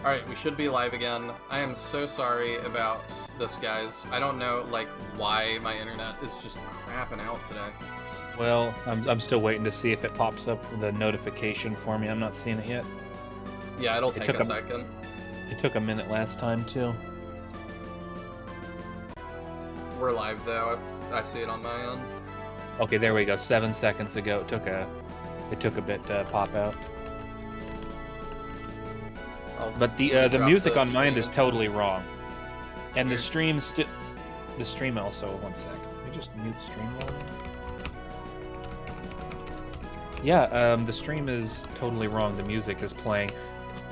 Alright, we should be live again. I am so sorry about this, guys. I don't know, like, why my internet is just crapping out today. Well, I'm still waiting to see if it pops up for the notification for me. I'm not seeing it yet. Yeah, it'll take a second. It took a minute last time, too. We're live, though. I see it on my end. Okay, there we go. 7 seconds ago, it took a bit to pop out. But the music on mine is totally wrong, and the stream also. 1 sec. Let me just mute stream volume. Yeah, the stream is totally wrong. The music is playing.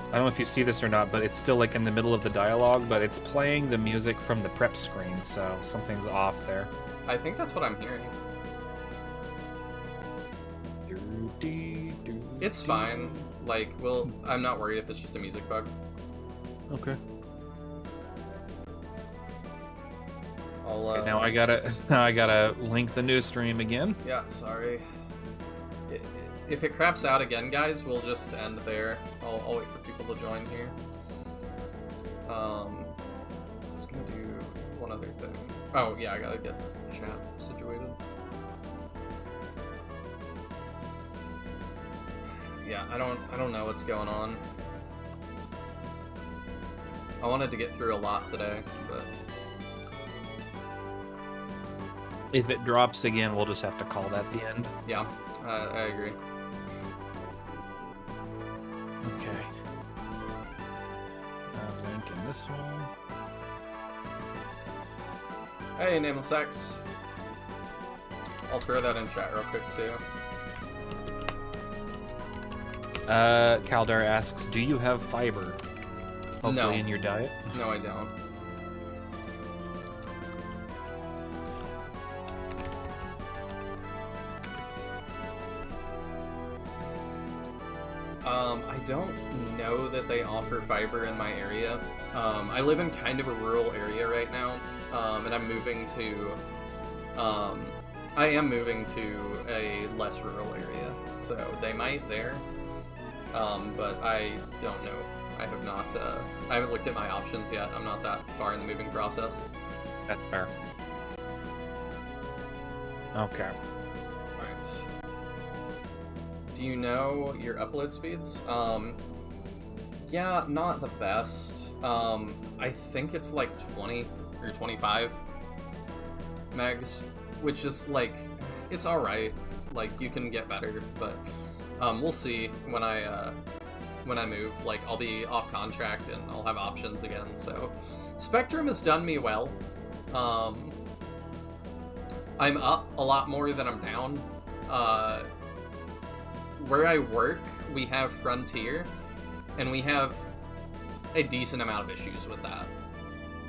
I don't know if you see this or not, but it's still like in the middle of the dialogue, but it's playing the music from the prep screen, so something's off there. I think that's what I'm hearing. It's fine. Like, well, I'm not worried if it's just a music bug. Okay. Okay, now I gotta link the new stream again. Yeah, sorry. If it craps out again, guys, we'll just end there. I'll wait for people to join here. Just gonna do one other thing. Oh yeah, I gotta get chat situated. Yeah, I don't know what's going on. I wanted to get through a lot today, but if it drops again, we'll just have to call that the end. Yeah, I agree. Okay. Link in this one. Hey, Nameless X. I'll throw that in chat real quick too. Kaldar asks, do you have fiber? Hopefully in your diet? No, I don't. I don't know that they offer fiber in my area. I live in kind of a rural area right now, and I'm moving to, I am moving to a less rural area, so they might there. But I don't know. I have not, I haven't looked at my options yet. I'm not that far in the moving process. That's fair. Okay. Alright. Do you know your upload speeds? Yeah, not the best. I think it's like 20 or 25 megs, which is like, it's alright. Like, you can get better, but we'll see when I move. Like, I'll be off contract and I'll have options again. So, Spectrum has done me well. I'm up a lot more than I'm down. Where I work, we have Frontier, and we have a decent amount of issues with that.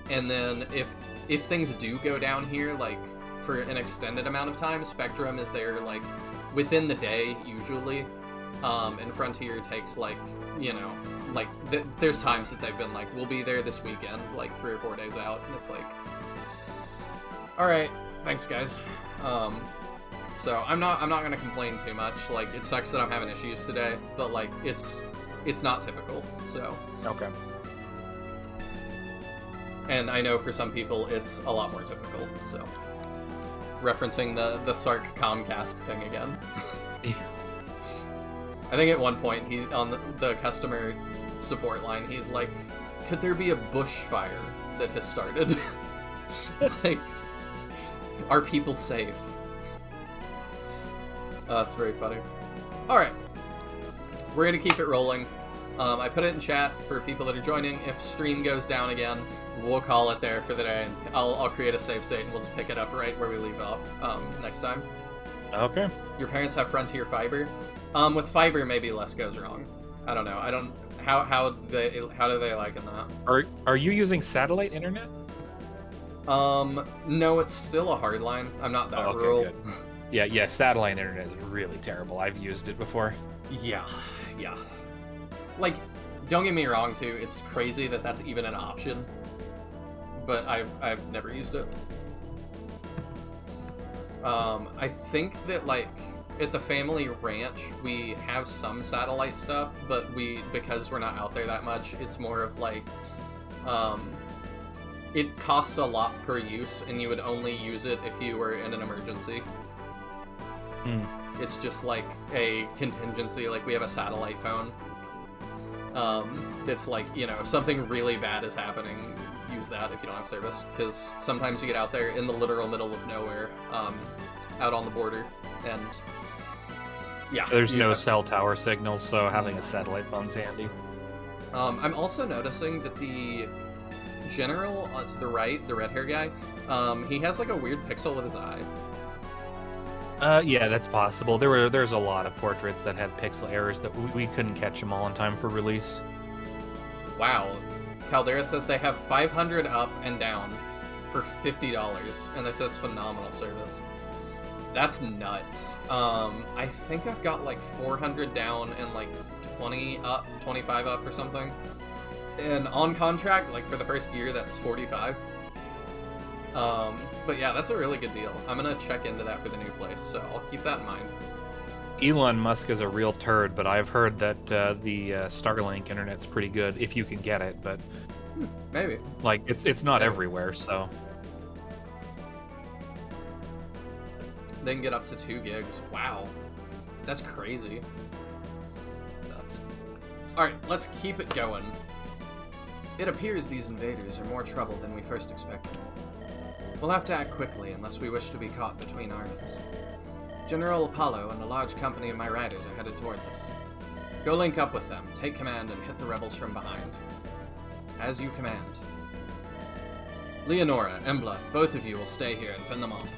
And then if things do go down here, like for an extended amount of time, Spectrum is there like within the day usually. And Frontier takes like, you know, like there's times that they've been like, we'll be there this weekend, like 3 or 4 days out, and it's like, all right, thanks guys. So I'm not gonna complain too much. Like, it sucks that I'm having issues today, but like it's not typical. So okay. And I know for some people it's a lot more typical. So referencing the Sark Comcast thing again. Yeah. I think at one point he's on the customer support line. He's like, "Could there be a bushfire that has started? Like, are people safe?" That's very funny. All right, we're gonna keep it rolling. I put it in chat for people that are joining. If stream goes down again, we'll call it there for the day. I'll create a save state and we'll just pick it up right where we leave off next time. Okay. Your parents have Frontier fiber. With fiber, maybe less goes wrong. I don't know. How do they like in that? Are you using satellite internet? No, it's still a hard line. I'm not that rural. Good. Yeah, satellite internet is really terrible. I've used it before. Yeah. Like, don't get me wrong, too. It's crazy that that's even an option. But I've never used it. I think that, like, at the family ranch, we have some satellite stuff, but because we're not out there that much, it's more of like, it costs a lot per use, and you would only use it if you were in an emergency. It's just like a contingency, like we have a satellite phone. It's like, you know, if something really bad is happening, use that if you don't have service, because sometimes you get out there in the literal middle of nowhere, out on the border, and yeah. There's no cell tower signals, so having a satellite phone's handy. I'm also noticing that the general to the right, the red hair guy, he has like a weird pixel with his eye. Yeah, that's possible. There's a lot of portraits that had pixel errors that we couldn't catch them all in time for release. Wow. Caldera says they have 500 up and down for $50, and they said it's phenomenal service. That's nuts. I think I've got like 400 down and like 20 up, 25 up or something. And on contract, like for the first year, that's 45. But yeah, that's a really good deal. I'm gonna check into that for the new place, so I'll keep that in mind. Elon Musk is a real turd, but I've heard that the Starlink internet's pretty good if you can get it, but maybe. Like it's not everywhere, so They can get up to 2 gigs. Wow. That's crazy. nuts. Alright, let's keep it going. It appears these invaders are more trouble than we first expected. We'll have to act quickly unless we wish to be caught between armies. General Apollo and a large company of my riders are headed towards us. Go link up with them, take command, and hit the rebels from behind. As you command. Leonora, Embla, both of you will stay here and fend them off.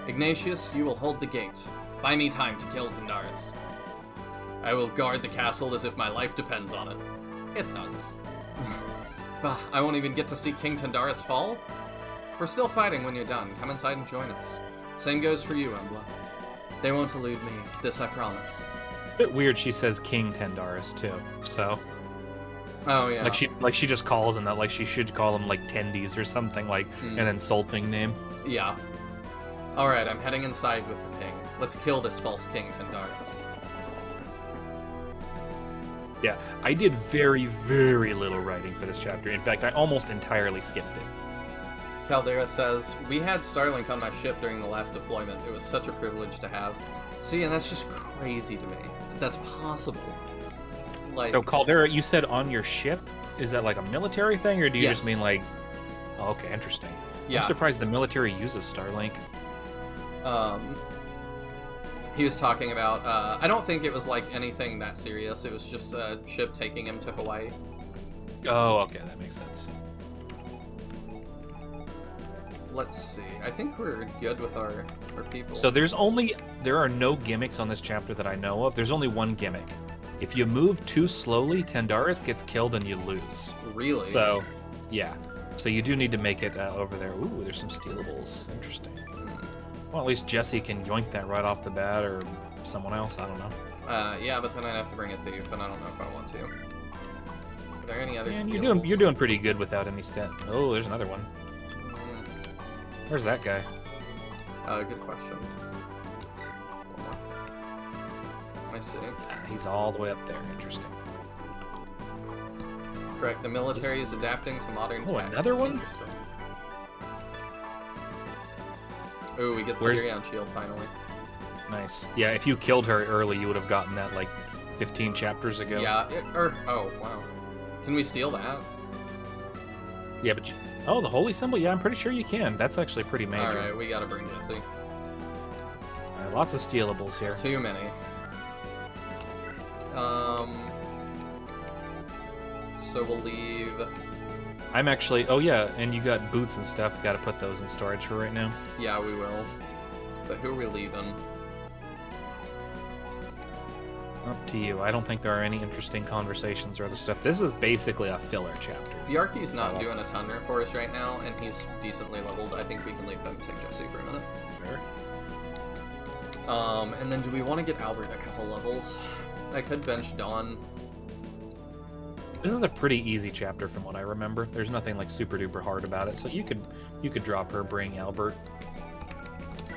Ignatius, you will hold the gate. Buy me time to kill Tyndaris. I will guard the castle as if my life depends on it. It does. Bah, I won't even get to see King Tyndaris fall? We're still fighting when you're done. Come inside and join us. Same goes for you, Embla. They won't elude me. This I promise. A bit weird she says King Tyndaris too, so... Oh, yeah. Like she just calls him that, like she should call him like Tendies or something, like an insulting name. Yeah. Alright, I'm heading inside with the king. Let's kill this false King Tyndaris. Yeah, I did very, very little writing for this chapter. In fact, I almost entirely skipped it. Caldera says, we had Starlink on my ship during the last deployment. It was such a privilege to have. See, and that's just crazy to me. That's possible. Like, So Caldera, you said on your ship? Is that like a military thing, or do you Yes. just mean like... Oh, okay, interesting. yeah. I'm surprised the military uses Starlink. He was talking about, I don't think it was like anything that serious. It was just a ship taking him to Hawaii. Oh, okay, that makes sense. Let's see. I think we're good with our people. So there are no gimmicks on this chapter that I know of. There's only one gimmick. If you move too slowly, Tyndaris gets killed and you lose. Really? So, yeah. So you do need to make it over there. Ooh, there's some stealables. Interesting. Well, at least Jesse can yoink that right off the bat, or someone else. I don't know. Yeah, but then I'd have to bring a thief, and I don't know if I want to. Are there any other Man, stealables? you're doing pretty good without any stat. Oh, there's another one. Where's that guy? Good question. One more. I see. He's all the way up there. Interesting. Correct. The military is adapting to modern tech. Another one? Interesting. Ooh, we get the Virion shield finally. Nice. Yeah, if you killed her early, you would have gotten that like 15 chapters ago. Yeah. Oh, wow. Can we steal that? Yeah, but oh, the holy symbol. Yeah, I'm pretty sure you can. That's actually pretty major. All right, we gotta bring Jesse. Lots of stealables here. Too many. So we'll leave. I'm actually. Oh yeah, and you got boots and stuff. Got to put those in storage for right now. Yeah, we will. But who are we leaving? Up to you. I don't think there are any interesting conversations or other stuff. This is basically a filler chapter. Bjarki's not doing a ton for us right now, and he's decently leveled. I think we can leave him and take Jesse for a minute. Fair. And then do we want to get Albert a couple levels? I could bench Dawn. This is a pretty easy chapter from what I remember. There's nothing like super duper hard about it, so you could drop her, bring Albert.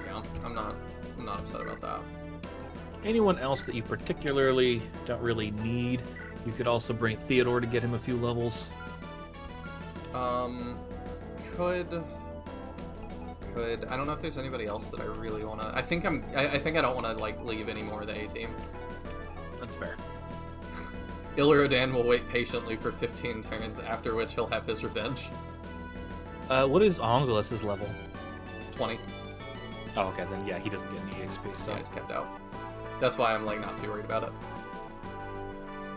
Yeah, I'm not upset about that. anyone else that you particularly don't really need? You could also bring Theodore to get him a few levels. Could I don't know if there's anybody else that I really want to. I think I don't want to like leave any more of the A team. That's fair. Ilrodan will wait patiently for 15 turns, after which he'll have his revenge. What is Ongulus's level? 20. Oh, okay, then yeah, he doesn't get any EXP, so... Yeah, he's kept out. That's why I'm, like, not too worried about it.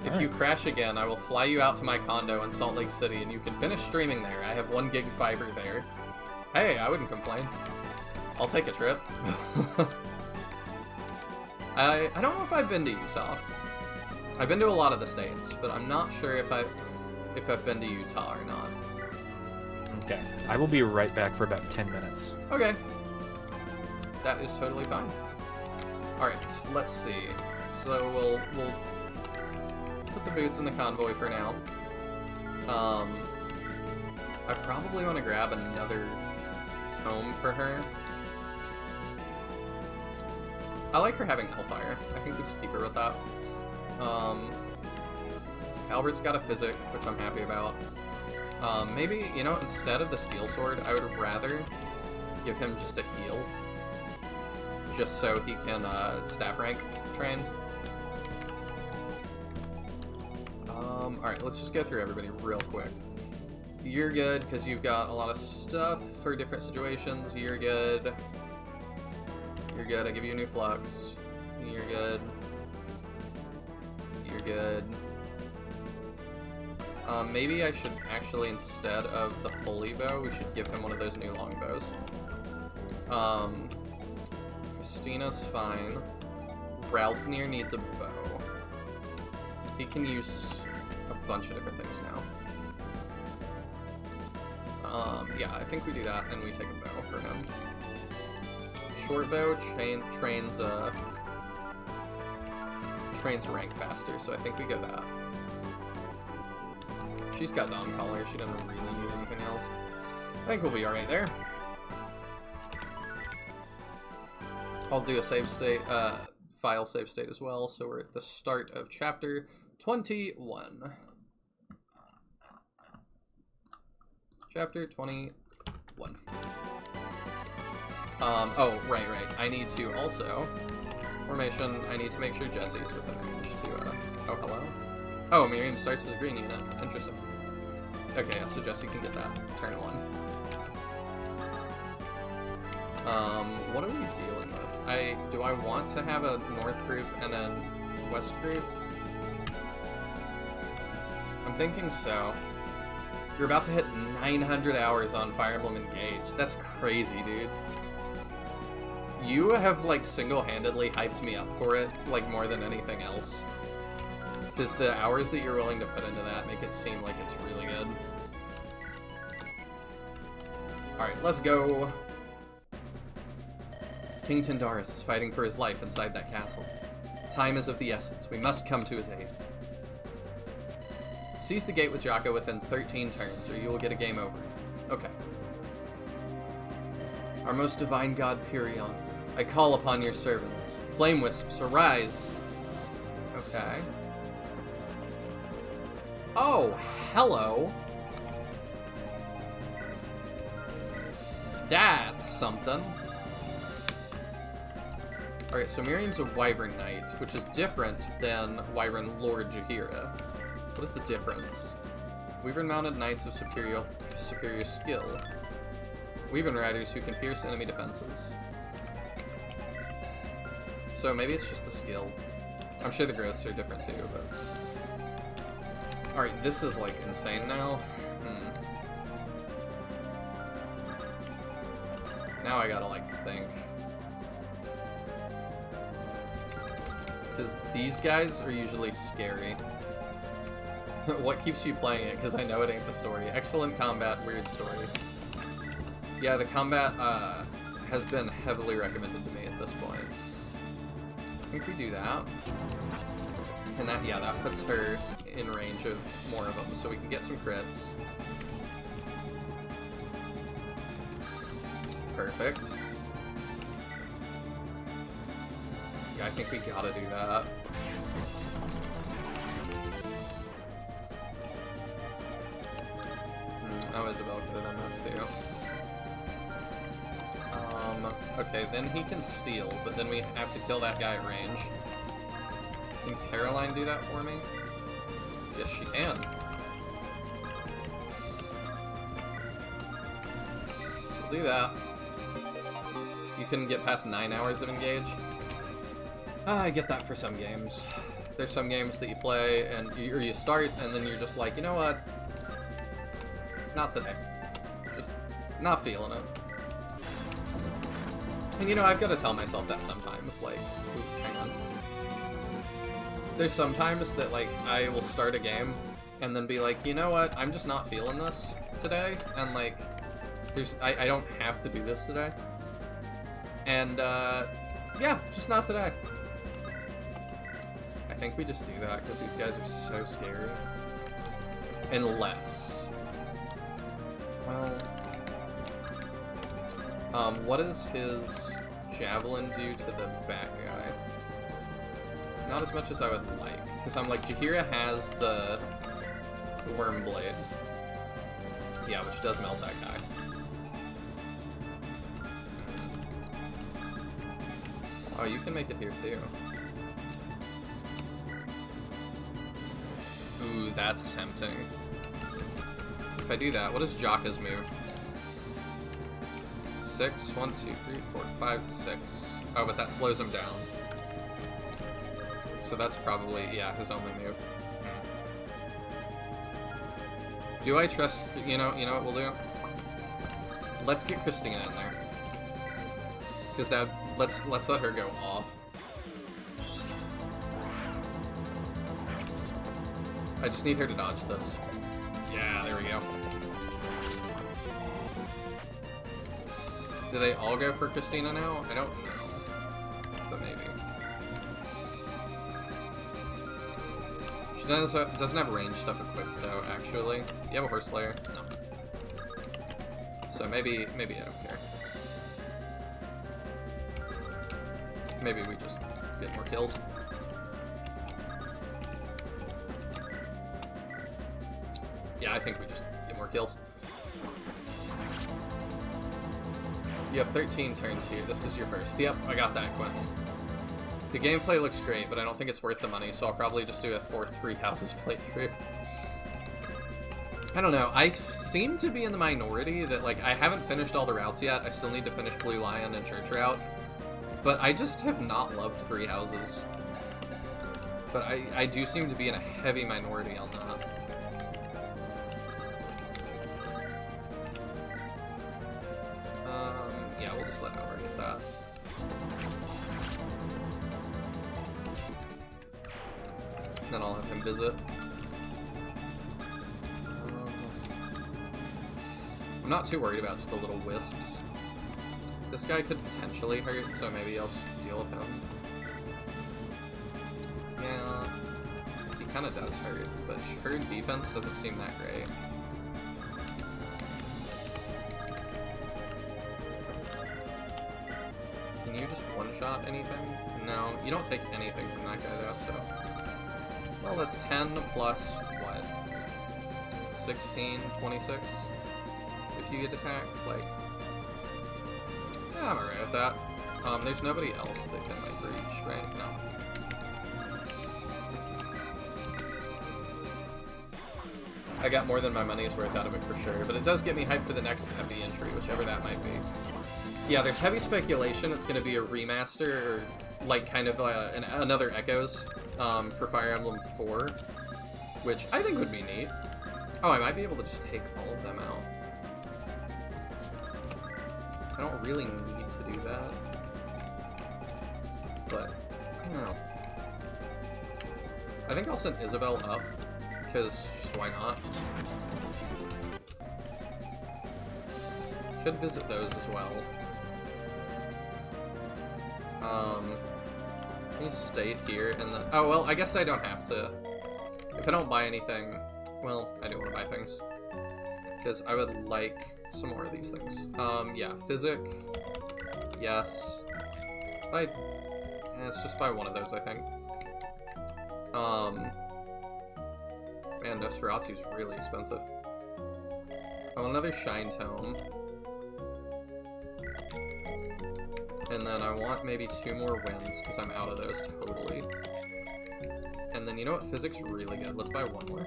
If you crash again, I will fly you out to my condo in Salt Lake City, and you can finish streaming there. I have 1 gig fiber there. Hey, I wouldn't complain. I'll take a trip. I don't know if I've been to Utah. I've been to a lot of the states, but I'm not sure if I've been to Utah or not. Okay. I will be right back for about 10 minutes. Okay. That is totally fine. Alright, let's see. So we'll put the boots in the convoy for now. I probably want to grab another tome for her. I like her having Hellfire. I think we just keep her with that. Albert's got a physic, which I'm happy about. Maybe, you know, instead of the Steel Sword, I would rather give him just a heal. Just so he can staff rank train. Alright, let's just go through everybody real quick. You're good, because you've got a lot of stuff for different situations. You're good. You're good. I give you a new flux. You're good. You're good. Maybe I should actually, instead of the holy bow, we should give him one of those new longbows. Christina's fine. Ralphnir needs a bow. He can use a bunch of different things now. Yeah, I think we do that, and we take a bow for him. Short bow trains rank faster, so I think we go that. She's got Dawn Collar, she doesn't really need anything else. I think we'll be alright there. I'll do a save state, file save state as well, so we're at the start of chapter 21. Chapter 21. Oh, right. I need to also, formation, I need to make sure Jesse is within range to, oh, hello? Oh, Miriam starts as a green unit. Interesting. Okay, yeah, so Jesse can get that. Turn 1. What are we dealing with? Do I want to have a north group and a west group? I'm thinking so. You're about to hit 900 hours on Fire Emblem Engage. That's crazy, dude. You have, like, single-handedly hyped me up for it, like, more than anything else. Because the hours that you're willing to put into that make it seem like it's really good. Alright, let's go. King Tindaris is fighting for his life inside that castle. Time is of the essence. We must come to his aid. Seize the gate with Jakka within 13 turns, or you will get a game over. Okay. Our most divine god Purion, I call upon your servants. Flame wisps, arise! Okay. Oh, hello! That's something. Alright, so Miriam's a Wyvern Knight, which is different than Wyvern Lord Jaheira. What is the difference? Wyvern-mounted knights of superior skill. Wyvern riders who can pierce enemy defenses. So maybe it's just the skill. I'm sure the growths are different too, but... Alright, this is, like, insane now. Now I gotta, like, think. Because these guys are usually scary. What keeps you playing it? Because I know it ain't the story. Excellent combat, weird story. Yeah, the combat has been heavily recommended to me at this point. I think we do that. And that, yeah, that puts her in range of more of them, so we can get some crits. Perfect. Yeah, I think we gotta do that. Oh, Isabel could have done that too. Okay, then he can steal, but then we have to kill that guy at range. Can Caroline do that for me? Yes, she can. So we'll do that. You can get past 9 hours of engage. I get that for some games. There's some games that you play, and you start, and then you're just like, you know what? Not today. Just not feeling it. And you know, I've got to tell myself that sometimes, like, ooh, hang on. There's sometimes that, like, I will start a game and then be like, you know what, I'm just not feeling this today, and, like, I don't have to do this today. And, yeah, just not today. I think we just do that, because these guys are so scary. Unless... well... what does his javelin do to the bad guy? Not as much as I would like, because I'm like, Jaheira has the worm blade. Yeah, which does melt that guy. Oh, you can make it here too. Ooh, that's tempting. If I do that, what is Jakka's move? 6, 1, 2, 3, 4, 5, 6. Oh, but that slows him down. So that's probably, yeah, his only move. Do I trust, you know what we'll do? Let's get Christina in there. Because that, let's let her go off. I just need her to dodge this. Yeah, there we go. Do they all go for Christina now? I don't know. But maybe. She doesn't have range stuff equipped though, actually. You have a Horse Slayer? No. So maybe I don't care. Maybe we just get more kills. Yeah, I think we just get more kills. You have 13 turns here. This is your first. Yep, I got that, Quentin. The gameplay looks great, but I don't think it's worth the money, so I'll probably just do a 4 houses playthrough. I don't know. I seem to be in the minority that, like, I haven't finished all the routes yet. I still need to finish Blue Lion and Church Route. But I just have not loved 3 houses. But I do seem to be in a heavy minority on that. Yeah, we'll just let Albert get that. Then I'll have him visit. I'm not too worried about just the little wisps. This guy could potentially hurt, so maybe I'll just deal with him. Yeah, he kind of does hurt, but her defense doesn't seem that great. Can you just one-shot anything? No, you don't take anything from that guy though, so... Well, that's 10 plus, what? 16, 26? If you get attacked, like... Yeah, I'm alright with that. There's nobody else that can, like, reach, right? No. I got more than my money's worth out of it for sure, but it does get me hyped for the next heavy entry, whichever that might be. Yeah, there's heavy speculation it's going to be a remaster, or, like, kind of another Echoes for Fire Emblem 4, which I think would be neat. Oh, I might be able to just take all of them out. I don't really need to do that, but I don't know. I think I'll send Isabel up, because just why not? Could visit those as well. Can you stay here and then... Oh, well, I guess I don't have to. If I don't buy anything... Well, I do want to buy things. Because I would like some more of these things. Yeah, Physic. Yes. Let's buy It's just buy one of those, I think. Man, Nosferatu's really expensive. Oh, another Shine Tome. And then I want maybe 2 more wins, because I'm out of those totally. And then, you know what? Physics really good. Let's buy 1 more.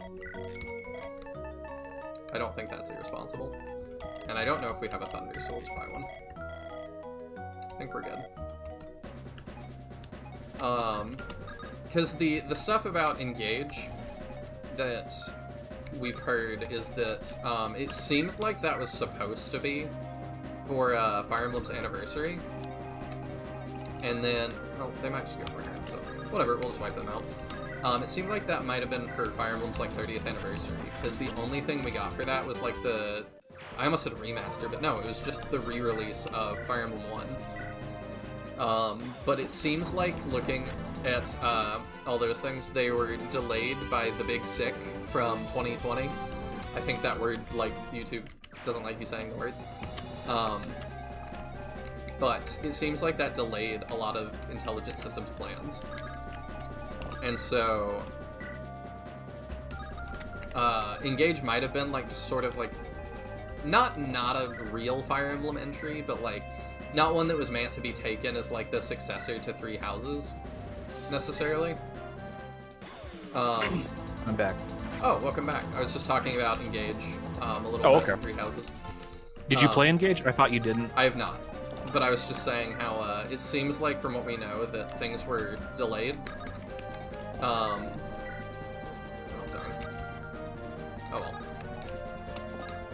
I don't think that's irresponsible. And I don't know if we have a Thunder, so we'll just buy 1. I think we're good. Because the stuff about Engage that we've heard is that it seems like that was supposed to be for Fire Emblem's anniversary. And then, oh, they might just go for her, so whatever, we'll just wipe them out. It seemed like that might have been for Fire Emblem's, like, 30th anniversary, because the only thing we got for that was, like, the... I almost said remaster, but no, it was just the re-release of Fire Emblem 1. But it seems like, looking at all those things, they were delayed by the Big Sick from 2020. I think that word, like, YouTube doesn't like you saying the words. But it seems like that delayed a lot of Intelligent Systems plans. And so, Engage might have been, like, just sort of, like, not a real Fire Emblem entry, but, like, not one that was meant to be taken as, like, the successor to Three Houses, necessarily. I'm back. Oh, welcome back. I was just talking about Engage a little bit. Okay. Three Houses. Did you play Engage? I thought you didn't. I have not. But I was just saying how it seems like, from what we know, that things were delayed. Oh, darn. Oh, well.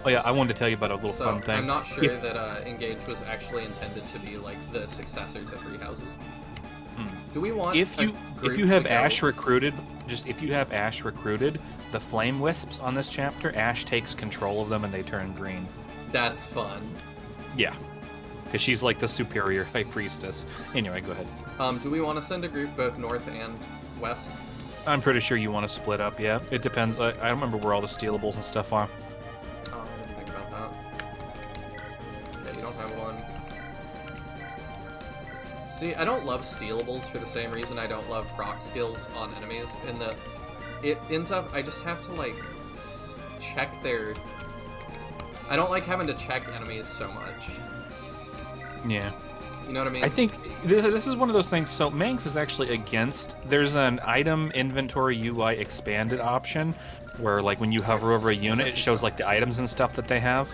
Oh, yeah, I wanted to tell you about a little fun thing. I'm not sure that Engage was actually intended to be, like, the successor to Three Houses. Do we want if you have Ash recruited, the Flame Wisps on this chapter, Ash takes control of them and they turn green. That's fun. Yeah. Because she's like the superior high priestess. Anyway, go ahead. Do we want to send a group both north and west? I'm pretty sure you want to split up, yeah. It depends. I don't remember where all the stealables and stuff are. Oh, I didn't think about that. Yeah, you don't have one. See, I don't love stealables for the same reason I don't love proc skills on enemies, in that it ends up, I just have to, like, check their... I don't like having to check enemies so much. Yeah. You know what I mean? I think this is one of those things. So Manx is actually against. There's an item inventory UI expanded option where, like, when you hover over a unit, it shows like the items and stuff that they have,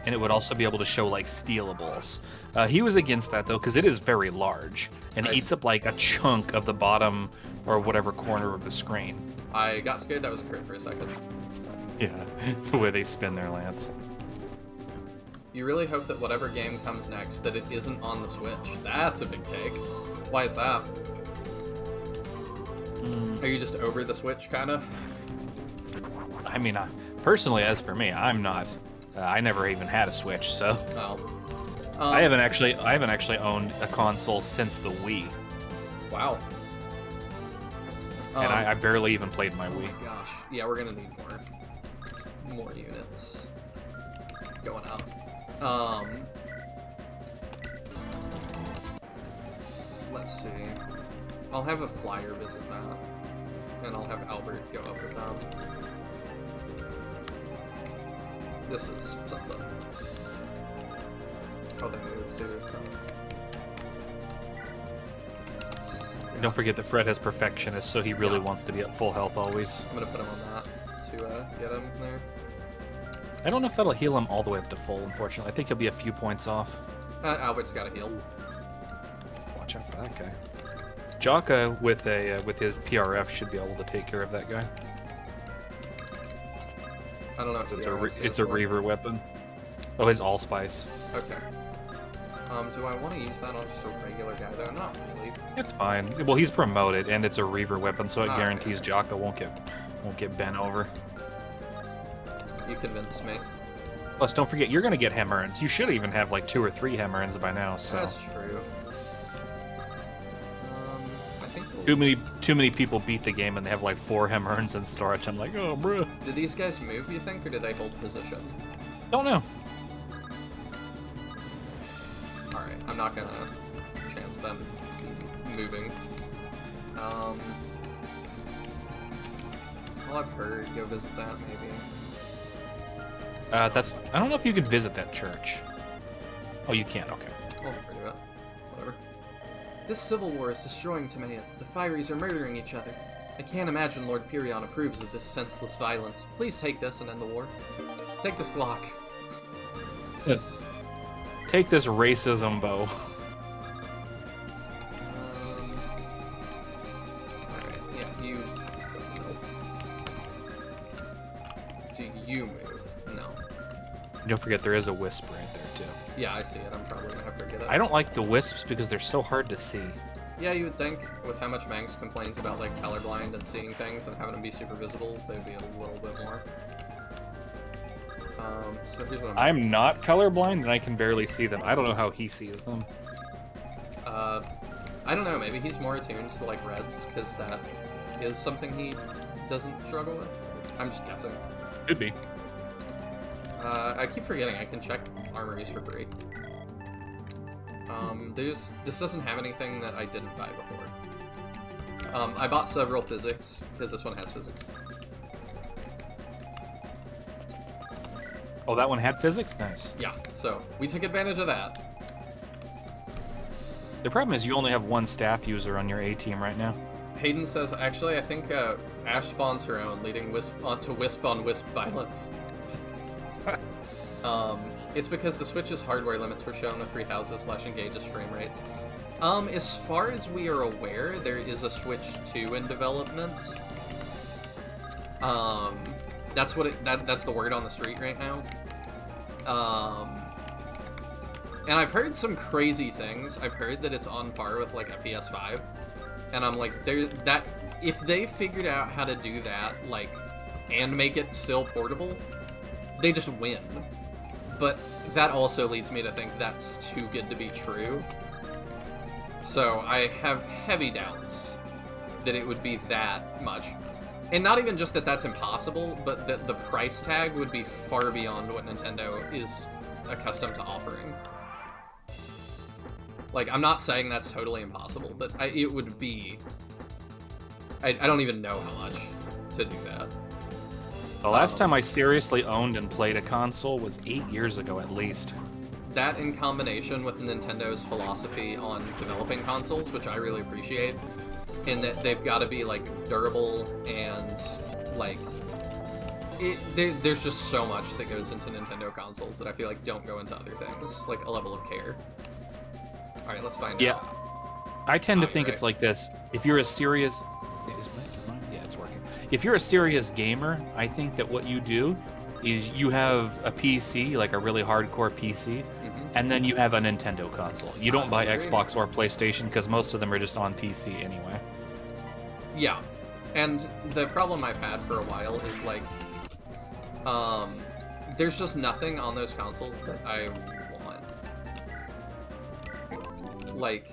and it would also be able to show like stealables. He was against that though because it is very large and it eats up like a chunk of the bottom or whatever corner of the screen. I got scared that was a crit for a second. Yeah, the way they spin their lance. You really hope that whatever game comes next, that it isn't on the Switch. That's a big take. Why is that? Are you just over the Switch, kind of? I mean, personally, as for me, I'm not. I never even had a Switch, so. Oh. I haven't actually owned a console since the Wii. Wow. And I barely even played my Wii. Oh my gosh. Yeah, we're gonna need more units going out. Let's see. I'll have a flyer visit that, and I'll have Albert go up with them. This is something. Oh, they moved too. Don't forget that Fred has Perfectionist, so he really wants to be at full health always. I'm gonna put him on that to get him there. I don't know if that'll heal him all the way up to full, unfortunately. I think he'll be a few points off. Albert's got to heal. Watch out for that guy. Jakka, with his PRF, should be able to take care of that guy. I don't know if it's a Reaver weapon. Oh, his Allspice. Okay. Do I want to use that on just a regular guy, though? Not really. It's fine. Well, he's promoted, and it's a Reaver weapon, so it guarantees okay. Jakka won't get bent over. You convinced me. Plus, don't forget, you're going to get Hemmerins. You should even have like 2 or 3 Hemmerins by now, so... That's true. I think too many people beat the game and they have like 4 Hemmerins in storage. I'm like, oh, bro. Did these guys move, you think, or did they hold position? Don't know. Alright, I'm not gonna chance them moving. I'll have her go visit that, maybe. I don't know if you can visit that church. Oh, you can. Okay. I'll bring it up. Whatever. This civil war is destroying Timea. The Firies are murdering each other. I can't imagine Lord Pirion approves of this senseless violence. Please take this and end the war. Take this Glock. Take this racism bow. Alright, yeah, you... No. Do you move? No. Don't forget, there is a wisp right there, too. Yeah, I see it. I'm probably gonna have to get it. I don't like the wisps because they're so hard to see. Yeah, you would think, with how much Manx complains about, like, colorblind and seeing things and having them be super visible, they'd be a little bit more. So here's what I'm not colorblind and I can barely see them. I don't know how he sees them. I don't know, maybe he's more attuned to, like, reds, because that is something he doesn't struggle with. I'm just guessing. Could be. I keep forgetting I can check armories for free. This doesn't have anything that I didn't buy before. I bought several physics, because this one has physics. Oh, that one had physics? Nice. Yeah, so we took advantage of that. The problem is you only have one staff user on your A team right now. Hayden says, actually, I think Ash spawns her own, leading onto Wisp on Wisp violence. It's because the Switch's hardware limits were shown with 3000 / engages frame rates. As far as we are aware, there is a Switch 2 in development. That's what that's the word on the street right now. And I've heard some crazy things. I've heard that it's on par with like a PS5. And I'm like, if they figured out how to do that, like, and make it still portable, they just win. But that also leads me to think that's too good to be true. So I have heavy doubts that it would be that much. And not even just that that's impossible, but that the price tag would be far beyond what Nintendo is accustomed to offering. Like, I'm not saying that's totally impossible, but it would be... I don't even know how much to do that. The last time I seriously owned and played a console was 8 years ago at least. That in combination with Nintendo's philosophy on developing consoles, which I really appreciate, in that they've got to be, like, durable and, like... There's just so much that goes into Nintendo consoles that I feel like don't go into other things, like a level of care. Alright, let's find out. Yeah, I tend to think right. it's like this. If you're a serious... Yeah, it's working. If you're a serious gamer, I think that what you do is you have a PC, like a really hardcore PC, and then you have a Nintendo console. You don't buy Xbox or PlayStation because most of them are just on PC anyway. Yeah, and the problem I've had for a while is, like, there's just nothing on those consoles that I want. Like,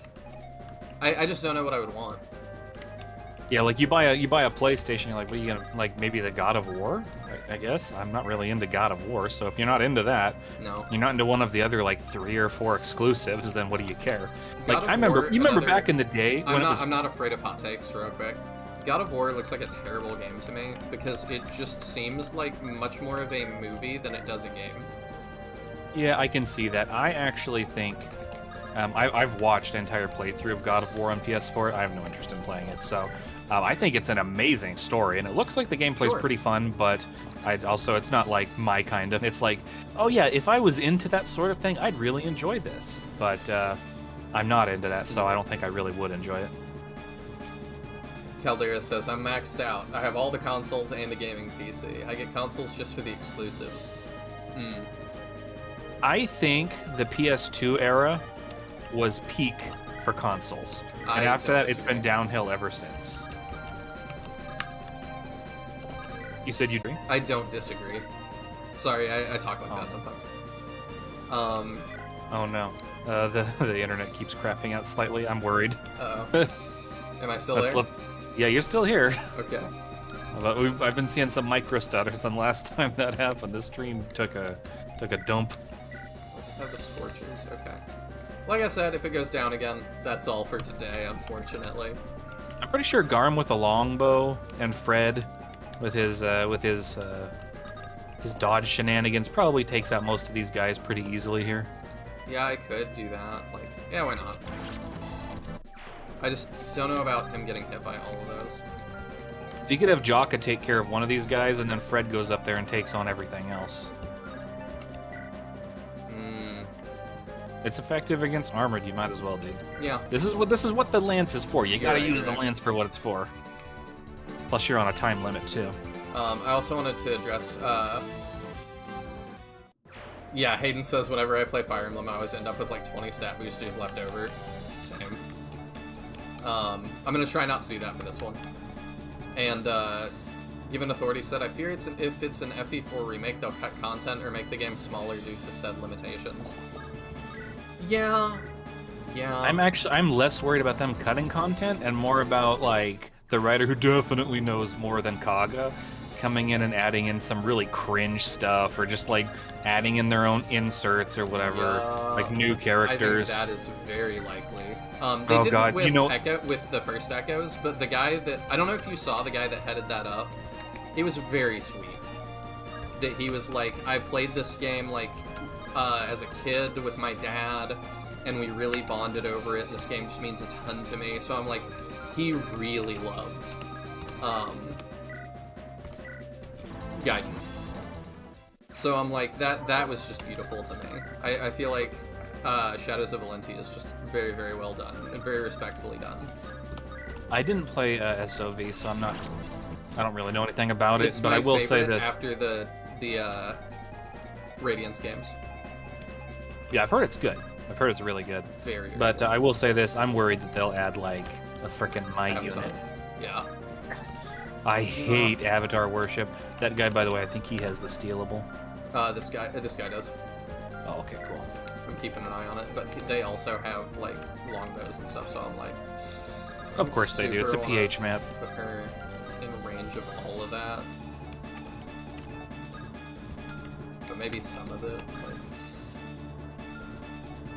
I just don't know what I would want. Yeah, like you buy a PlayStation, you're like, what are you gonna, like, maybe the God of War? I guess I'm not really into God of War, so if you're not into that, no, you're not into one of the other like 3 or 4 exclusives, then what do you care? God Like you remember back in the day when I'm not afraid of hot takes real quick. God of War looks like a terrible game to me because it just seems like much more of a movie than it does a game. Yeah, I can see that. I actually think I've watched an entire playthrough of God of War on PS4. I have no interest in playing it, so I think it's an amazing story, and it looks like the gameplay's pretty fun, but it's not like my kind of... It's like, oh yeah, if I was into that sort of thing, I'd really enjoy this. But I'm not into that, so I don't think I really would enjoy it. Caldera says, I'm maxed out. I have all the consoles and a gaming PC. I get consoles just for the exclusives. I think the PS2 era was peak for consoles. And after that, it's been downhill ever since. You said you agree? I don't disagree. Sorry, I talk like that sometimes. Oh no. The internet keeps crapping out slightly. I'm worried. Uh-oh. Am I still there? Yeah, you're still here. Okay. But I've been seeing some micro stutters, and last time that happened, the stream took a dump. Let's have the scorches. Okay. Like I said, if it goes down again, that's all for today, unfortunately. I'm pretty sure Garm with a longbow and Fred with his dodge shenanigans probably takes out most of these guys pretty easily here. Yeah, I could do that. Like, yeah, why not? I just don't know about him getting hit by all of those. You could have Jakka take care of one of these guys, and then Fred goes up there and takes on everything else. It's effective against armored. You might as well, dude. Yeah. This is what the lance is for. You gotta use the right. lance for what it's for. Plus, you're on a time limit too. I also wanted to address. Yeah, Hayden says whenever I play Fire Emblem, I always end up with like 20 stat boosters left over. Same. I'm gonna try not to do that for this one. And Given Authority said, I fear if it's an FE4 remake, they'll cut content or make the game smaller due to said limitations. Yeah. I'm less worried about them cutting content and more about like the writer who definitely knows more than Kaga coming in and adding in some really cringe stuff or just like adding in their own inserts or whatever, like new characters. I think that is very likely. They did with the first Echoes, but the guy that I don't know if you saw the guy that headed that up. It was very sweet that he was like, I played this game like as a kid with my dad, and we really bonded over it. This game just means a ton to me. So I'm like, he really loved Gaiden. So I'm like, that was just beautiful to me. I feel like Shadows of Valentia is just very, very well done and very respectfully done. I didn't play SOV, so I don't really know anything about It's it, but my I will say favorite this. after the Radiance games. Yeah, I've heard it's good. I've heard it's really good. Very good. But I will say this, I'm worried that they'll add like a frickin' My Avatar. Unit. Yeah. I hate Avatar worship. That guy, by the way, I think he has the stealable. This guy does. Oh, okay, cool. I'm keeping an eye on it, but they also have like longbows and stuff, so I'm like, Of course they do. It's a PH map. Put her in range of all of that. But maybe some of it, like,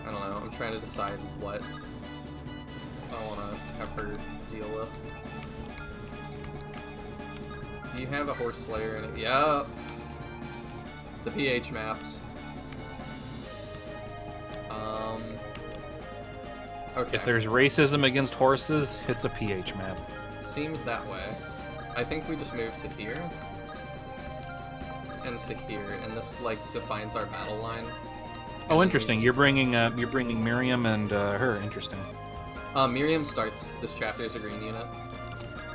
I don't know, I'm trying to decide what I want to have her deal with. Do you have a horse slayer in it? Yeah! The PH maps. Okay. If there's racism against horses, it's a PH map. Seems that way. I think we just move to here. And to here, and this, like, defines our battle line. Oh, interesting. You're bringing Miriam and her. Interesting. Miriam starts this chapter as a green unit.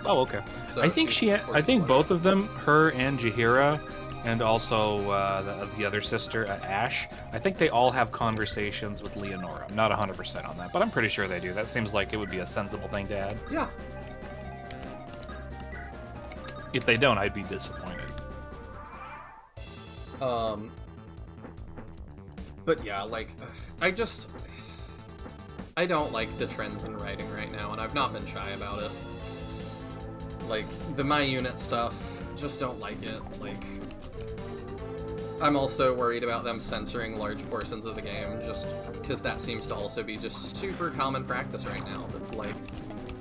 Oh, okay. So I think both of them, her and Jaheira, and also the other sister, Ash, I think they all have conversations with Leonora. I'm not 100% on that, but I'm pretty sure they do. That seems like it would be a sensible thing to add. Yeah. If they don't, I'd be disappointed. But yeah, like, I don't like the trends in writing right now, and I've not been shy about it. Like, the My Unit stuff, just don't like it. Like, I'm also worried about them censoring large portions of the game, just because that seems to also be just super common practice right now. It's like,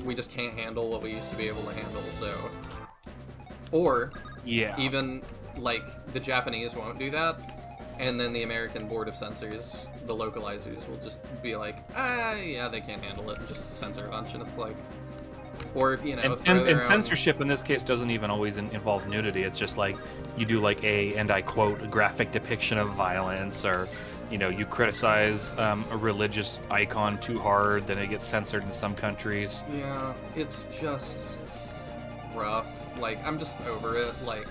we just can't handle what we used to be able to handle, so... Or, yeah, even, like, the Japanese won't do that, and then the American Board of Censors, the localizers, will just be like, yeah, they can't handle it, and just censor a bunch, and it's like... Or, you know, and censorship in this case doesn't even always involve nudity. It's just like you do like and I quote, a graphic depiction of violence, or, you know, you criticize a religious icon too hard, then it gets censored in some countries. Yeah, it's just rough. Like, I'm just over it. Like,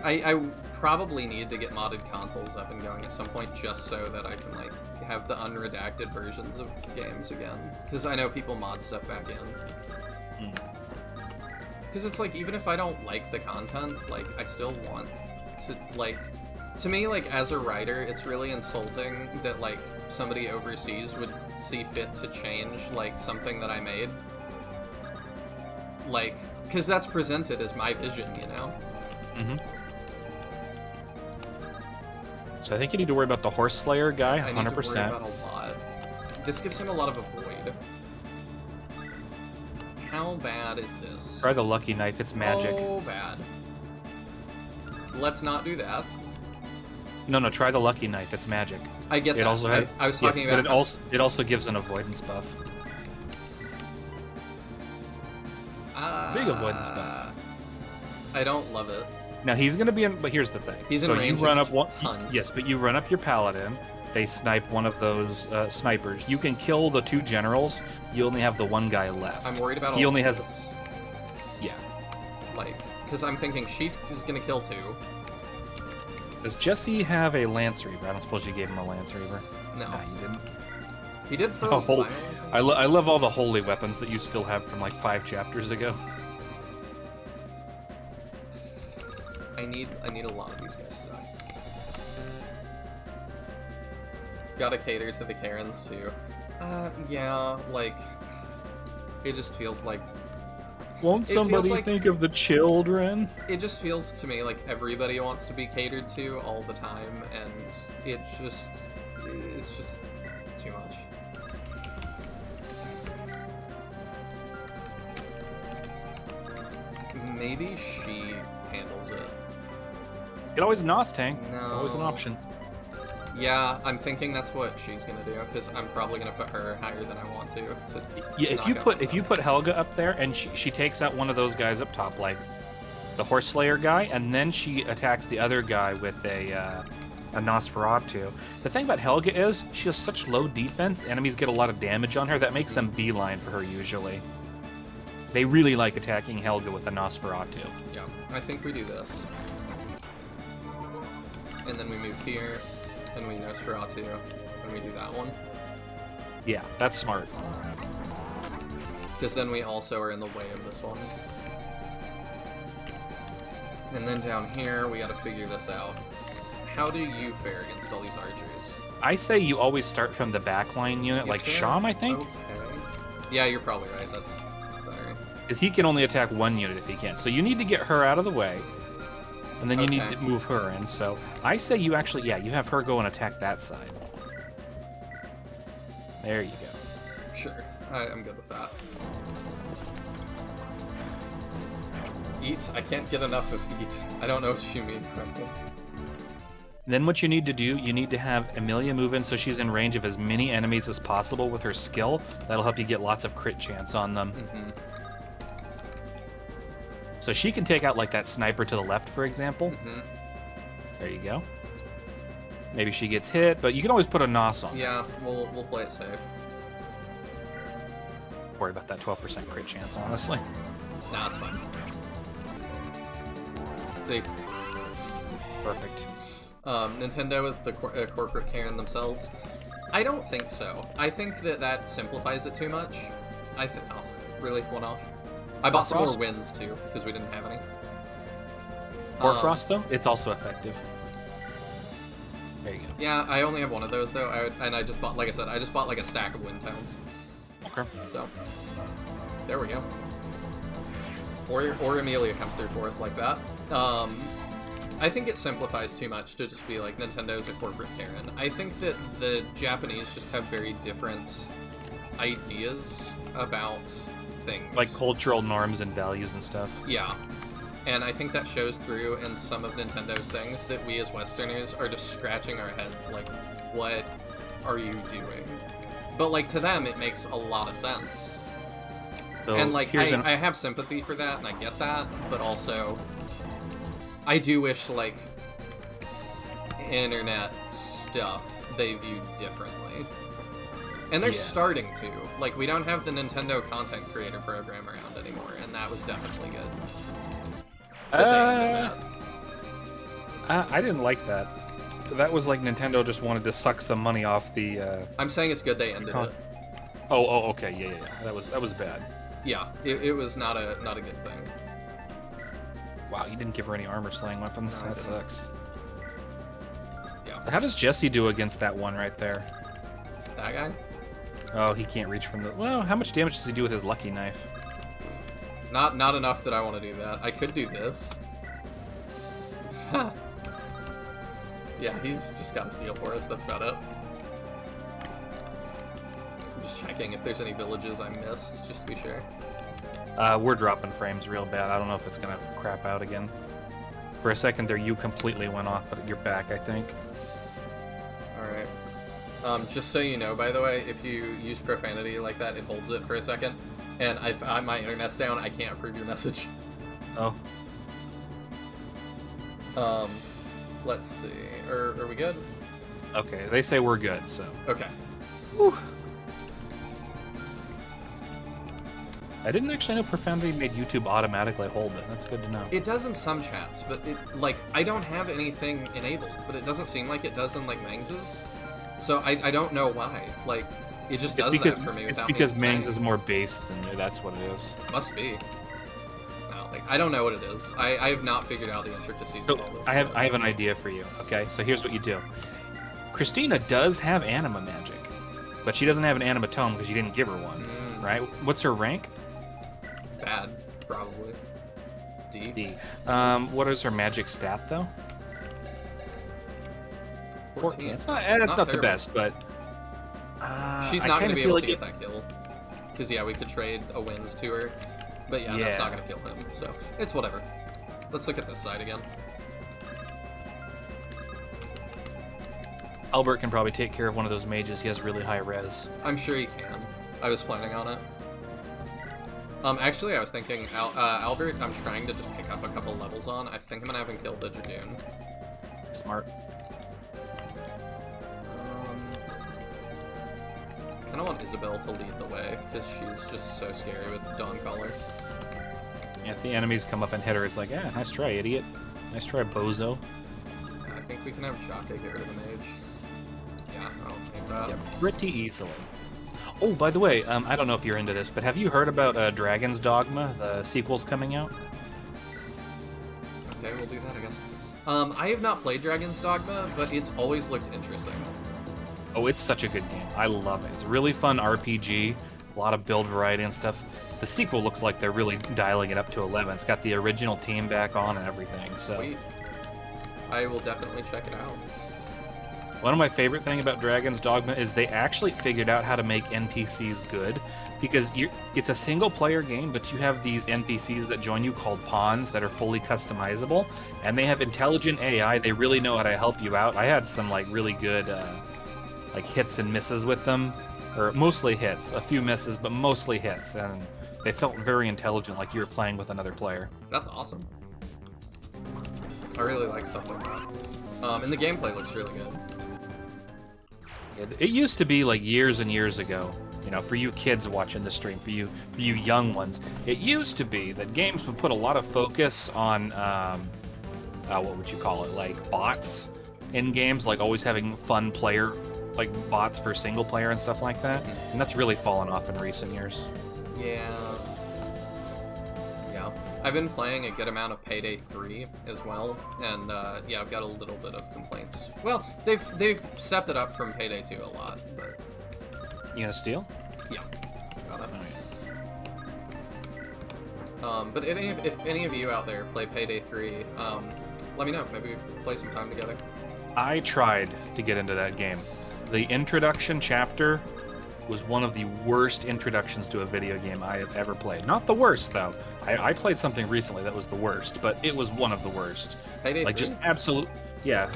I probably need to get modded consoles up and going at some point just so that I can, like, have the unredacted versions of games again. Because I know people mod stuff back in. Because it's like, even if I don't like the content, like, I still want to, like... To me, like, as a writer, it's really insulting that, like, somebody overseas would see fit to change, like, something that I made. Like, because that's presented as my vision, you know? Mm-hmm. So I think you need to worry about the Horse Slayer guy, 100%. I need to worry about a lot. This gives him a lot of avoid. How bad is this? Try the Lucky Knife, it's magic. Oh, bad. Let's not do that. No, try the Lucky Knife, it's magic. I get that. It also has, I was talking about... But it also gives an avoidance buff. Big avoidance buff. I don't love it. Now he's going to be in, but here's the thing. He's in range you run of up one, tons. Yes, but you run up your paladin. They snipe one of those snipers. You can kill the 2 generals. You only have the 1 guy left. I'm worried about all he only this. has. Yeah. Like, because I'm thinking she is going to kill 2. Does Jesse have a Lance Reaver? I don't suppose you gave him a Lance Reaver. No. Nah, you didn't. He did for a while. I love all the holy weapons that you still have from like 5 chapters ago. I need a lot of these guys to die. Gotta cater to the Karens too. Yeah, like it just feels like. Won't somebody think of the children? It just feels to me like everybody wants to be catered to all the time, and it's just too much. Maybe she handles it. You can always NOS tank. No. It's always an option. Yeah, I'm thinking that's what she's gonna do, because I'm probably gonna put her higher than I want to. Yeah, if you put Helga up there and she takes out one of those guys up top, like the Horse Slayer guy, and then she attacks the other guy with a Nosferatu. The thing about Helga is she has such low defense. Enemies get a lot of damage on her. That makes them beeline for her usually. They really like attacking Helga with a Nosferatu. Yeah, I think we do this. And then we move here, and we Nosferatu, and we do that one. Yeah, that's smart. Because then we also are in the way of this one. And then down here, we gotta figure this out. How do you fare against all these archers? I say you always start from the backline unit, like Sham, I think? Okay. Yeah, you're probably right. That's better. Because he can only attack 1 unit if he can. So you need to get her out of the way. And then you need to move her in. So I say you actually, you have her go and attack that side. There you go. Sure. I'm good with that. Eat? I can't get enough of eat. I don't know what you mean, Quentin. Then what you need to do, you need to have Emilia move in so she's in range of as many enemies as possible with her skill. That'll help you get lots of crit chance on them. Mm-hmm. So she can take out like that sniper to the left, for example. Mm-hmm. There you go. Maybe she gets hit, but you can always put a NOS on. Yeah, we'll play it safe. Worry about that 12% crit chance, honestly. Nah, it's fine. See. Perfect. Nintendo is the corporate Karen themselves. I don't think so. I think that simplifies it too much. Oh, really? One off? I bought some more wins, too, because we didn't have any. Hoarfrost, though? It's also effective. There you go. Yeah, I only have one of those, though, and I just bought, like I said, I just bought like a stack of wind towns. Okay. So, there we go. Or Emilia comes through for us like that. I think it simplifies too much to just be like, Nintendo's a corporate Karen. I think that the Japanese just have very different ideas about things. Like cultural norms and values and stuff. Yeah. And I think that shows through in some of Nintendo's things that we as Westerners are just scratching our heads like, what are you doing? But like to them, it makes a lot of sense. So and like, I have sympathy for that and I get that, but also I do wish like internet stuff they viewed differently. And they're starting to. Like, we don't have the Nintendo Content Creator Program around anymore, and that was definitely good. I didn't like that. That was like Nintendo just wanted to suck some money off the... I'm saying it's good they ended it. Oh, okay, yeah. That was bad. Yeah, it was not a good thing. Wow, you didn't give her any armor-slaying weapons? No, that sucks. Yeah. How does Jesse do against that one right there? That guy? Oh, he can't reach from the... Well, how much damage does he do with his Lucky Knife? Not enough that I want to do that. I could do this. Yeah, he's just got steel for us, that's about it. I'm just checking if there's any villages I missed, just to be sure. We're dropping frames real bad. I don't know if it's gonna crap out again. For a second there, you completely went off, but you're back, I think. Alright. Just so you know, by the way, if you use profanity like that, it holds it for a second. And my internet's down, I can't approve your message. Oh. Let's see. Are we good? Okay, they say we're good, so. Okay. Whew. I didn't actually know profanity made YouTube automatically hold it. That's good to know. It does in some chats, but I don't have anything enabled, but it doesn't seem like it does in, like, Mangs's. So I don't know why. Like, it just does that for me without me It's because Mangs saying. is more based than you, that's what it is. Must be. No, like, I don't know what it is. I have not figured out the intricacies So of all this. I have an idea for you, okay? So here's what you do. Christina does have anima magic, but she doesn't have an anima tome because you didn't give her one, right? What's her rank? Bad, probably. D. D. What is her magic stat, though? 14. It's not the best, but... She's not going to be able to get that kill. Because, yeah, we could trade a wind to her. But, yeah, that's not going to kill him, so it's whatever. Let's look at this side again. Albert can probably take care of one of those mages. He has really high res. I'm sure he can. I was planning on it. Actually, I was thinking, Albert, I'm trying to just pick up a couple levels on. I think I'm gonna have him kill the Dragoon. Smart. I kind of want Isabel to lead the way, because she's just so scary with Dawncaller. Yeah, if the enemies come up and hit her, it's like, yeah, nice try, idiot. Nice try, bozo. I think we can have Jakka get rid of the mage. Yeah, I don't think that. Yeah, pretty easily. Oh, by the way, I don't know if you're into this, but have you heard about Dragon's Dogma? The sequel's coming out? Okay, we'll do that, I guess. I have not played Dragon's Dogma, but it's always looked interesting. Oh, it's such a good game. I love it. It's a really fun RPG, a lot of build variety and stuff. The sequel looks like they're really dialing it up to 11. It's got the original team back on and everything, so... Sweet. I will definitely check it out. One of my favorite things about Dragon's Dogma is they actually figured out how to make NPCs good, because it's a single-player game, but you have these NPCs that join you called pawns that are fully customizable, and they have intelligent AI. They really know how to help you out. I had some really good hits and misses with them, or mostly hits, a few misses, but mostly hits, and they felt very intelligent, like you were playing with another player. That's awesome. I really like stuff like that. And the gameplay looks really good. It used to be years and years ago, for you kids watching the stream, for you young ones, it used to be that games would put a lot of focus on, what would you call it, bots in games, always having fun player, bots for single player and stuff like that, and that's really fallen off in recent years. Yeah. I've been playing a good amount of Payday 3 as well, and yeah, I've got a little bit of complaints. Well, they've stepped it up from Payday 2 a lot, but... You gonna steal? Yeah. Got it. Oh, yeah. But if any of you out there play Payday 3, let me know. Maybe we can play some time together. I tried to get into that game. The introduction chapter was one of the worst introductions to a video game I have ever played. Not the worst, though. I played something recently that was the worst, but it was one of the worst. Payday 3? Just absolute... Yeah.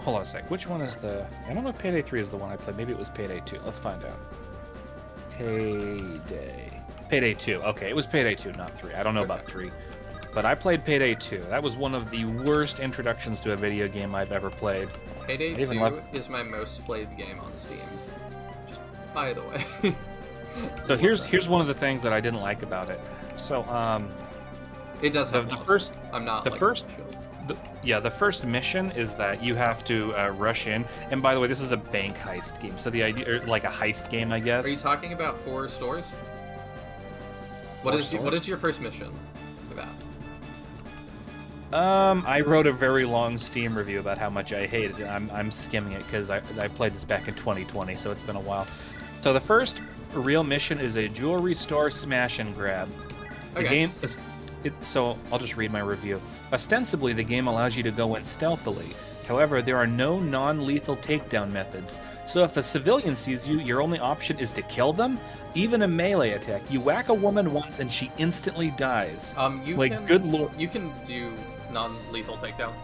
Hold on a sec. Which one is the... I don't know if Payday 3 is the one I played. Maybe it was Payday 2. Let's find out. Payday 2. Okay, it was Payday 2, not 3. I don't know about 3. But I played Payday 2. That was one of the worst introductions to a video game I've ever played. Payday 2 is my most played game on Steam. Just by the way. So here's one of the things that I didn't like about it. So it does have the first. I'm not the first. The first mission is that you have to rush in. And by the way, this is a bank heist game. So the idea, or a heist game, I guess. Are you talking about 4 stores? What is your first mission for that? I wrote a very long Steam review about how much I hated it. I'm skimming it because I played this back in 2020, so it's been a while. So the first real mission is a jewelry store smash and grab. The game is... So I'll just read my review. Ostensibly, the game allows you to go in stealthily, However, there are no non-lethal takedown methods. So if a civilian sees you, your only option is to kill them. Even a melee attack. You whack a woman once and she instantly dies. Good lord. You can do non-lethal takedowns.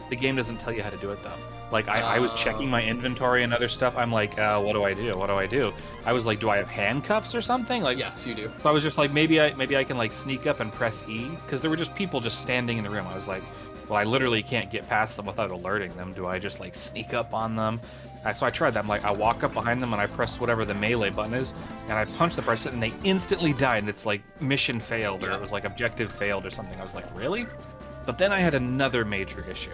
The game doesn't tell you how to do it, though. Like, I was checking my inventory and other stuff. I'm like, what do I do? What do I do? I was like, do I have handcuffs or something? Like, yes, you do. So I was just like, maybe I can, like, sneak up and press E? Because there were just people just standing in the room. I was like, well, I literally can't get past them without alerting them. Do I just, like, sneak up on them? So I tried that. I'm like, I walk up behind them and I press whatever the melee button is, and I punch the person, and they instantly died. And it's like, mission failed, or it was like, objective failed or something. I was like, really? But then I had another major issue.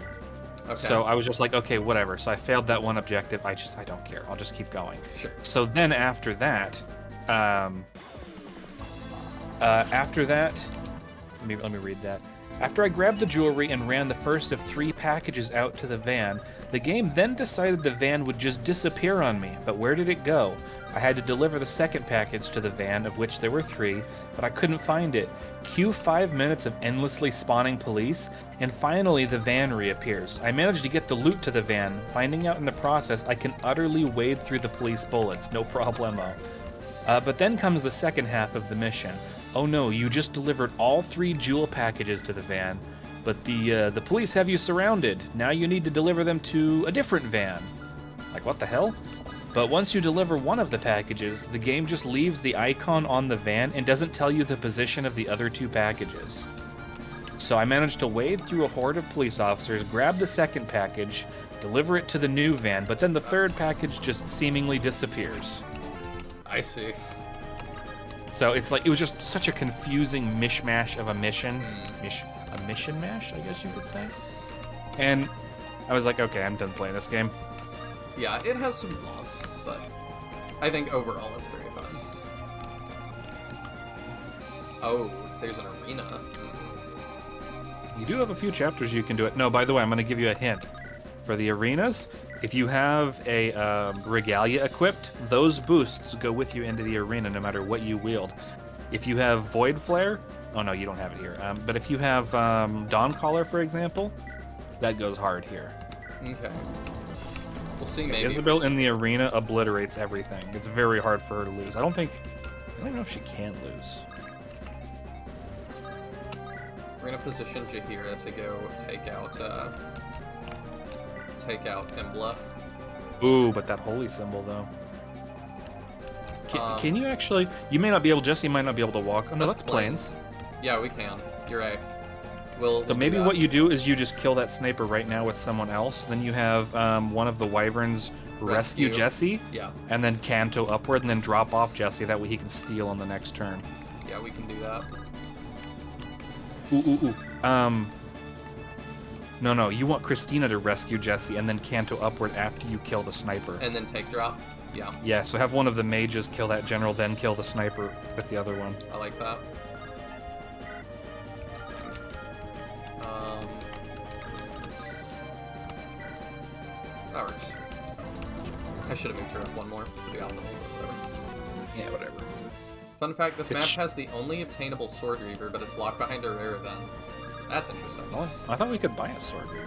Okay. So I was just like, okay, whatever. So I failed that one objective. I don't care. I'll just keep going. Sure. So then after that, let me read that. After I grabbed the jewelry and ran the first of 3 packages out to the van, the game then decided the van would just disappear on me. But where did it go? I had to deliver the second package to the van, of which there were 3, but I couldn't find it. Cue 5 minutes of endlessly spawning police, and finally the van reappears. I managed to get the loot to the van, finding out in the process I can utterly wade through the police bullets, no problemo. But then comes the second half of the mission. Oh no, you just delivered all 3 jewel packages to the van, but the police have you surrounded. Now you need to deliver them to a different van. Like, what the hell? But once you deliver one of the packages, the game just leaves the icon on the van and doesn't tell you the position of the other 2 packages. So I managed to wade through a horde of police officers, grab the second package, deliver it to the new van, but then the third package just seemingly disappears. I see. So it's like, it was just such a confusing mishmash of a mission. A mission mash, I guess you could say. And I was like, okay, I'm done playing this game. Yeah, it has some flaws, but I think overall it's very fun. Oh, there's an arena. You do have a few chapters you can do it. No, by the way, I'm going to give you a hint. For the arenas, if you have a regalia equipped, those boosts go with you into the arena no matter what you wield. If you have Void Flare, oh no, you don't have it here. But if you have Dawncaller, for example, that goes hard here. Okay. We'll see, maybe. Isabel in the arena obliterates everything. It's very hard for her to lose. I don't know if she can lose. We're gonna position Jaheira to go take out Embla. Ooh, but that holy symbol though. Can you actually? You may not be able. Jesse might not be able to walk. Oh no, that's plains. Yeah, we can. You're right. We'll so maybe what you do is you just kill that sniper right now with someone else. Then you have one of the wyverns rescue Jesse. Yeah. And then canto upward, and then drop off Jesse. That way he can steal on the next turn. Yeah, we can do that. Ooh. No. You want Christina to rescue Jesse, and then canto upward after you kill the sniper. And then take drop. Yeah. Yeah. So have one of the mages kill that general, then kill the sniper with the other one. I like that. That works. I should have moved her up one more to be optimal. Yeah, whatever. Fun fact, this map has the only obtainable Sword Reaver, but it's locked behind a rare event. That's interesting. Oh, I thought we could buy a Sword Reaver.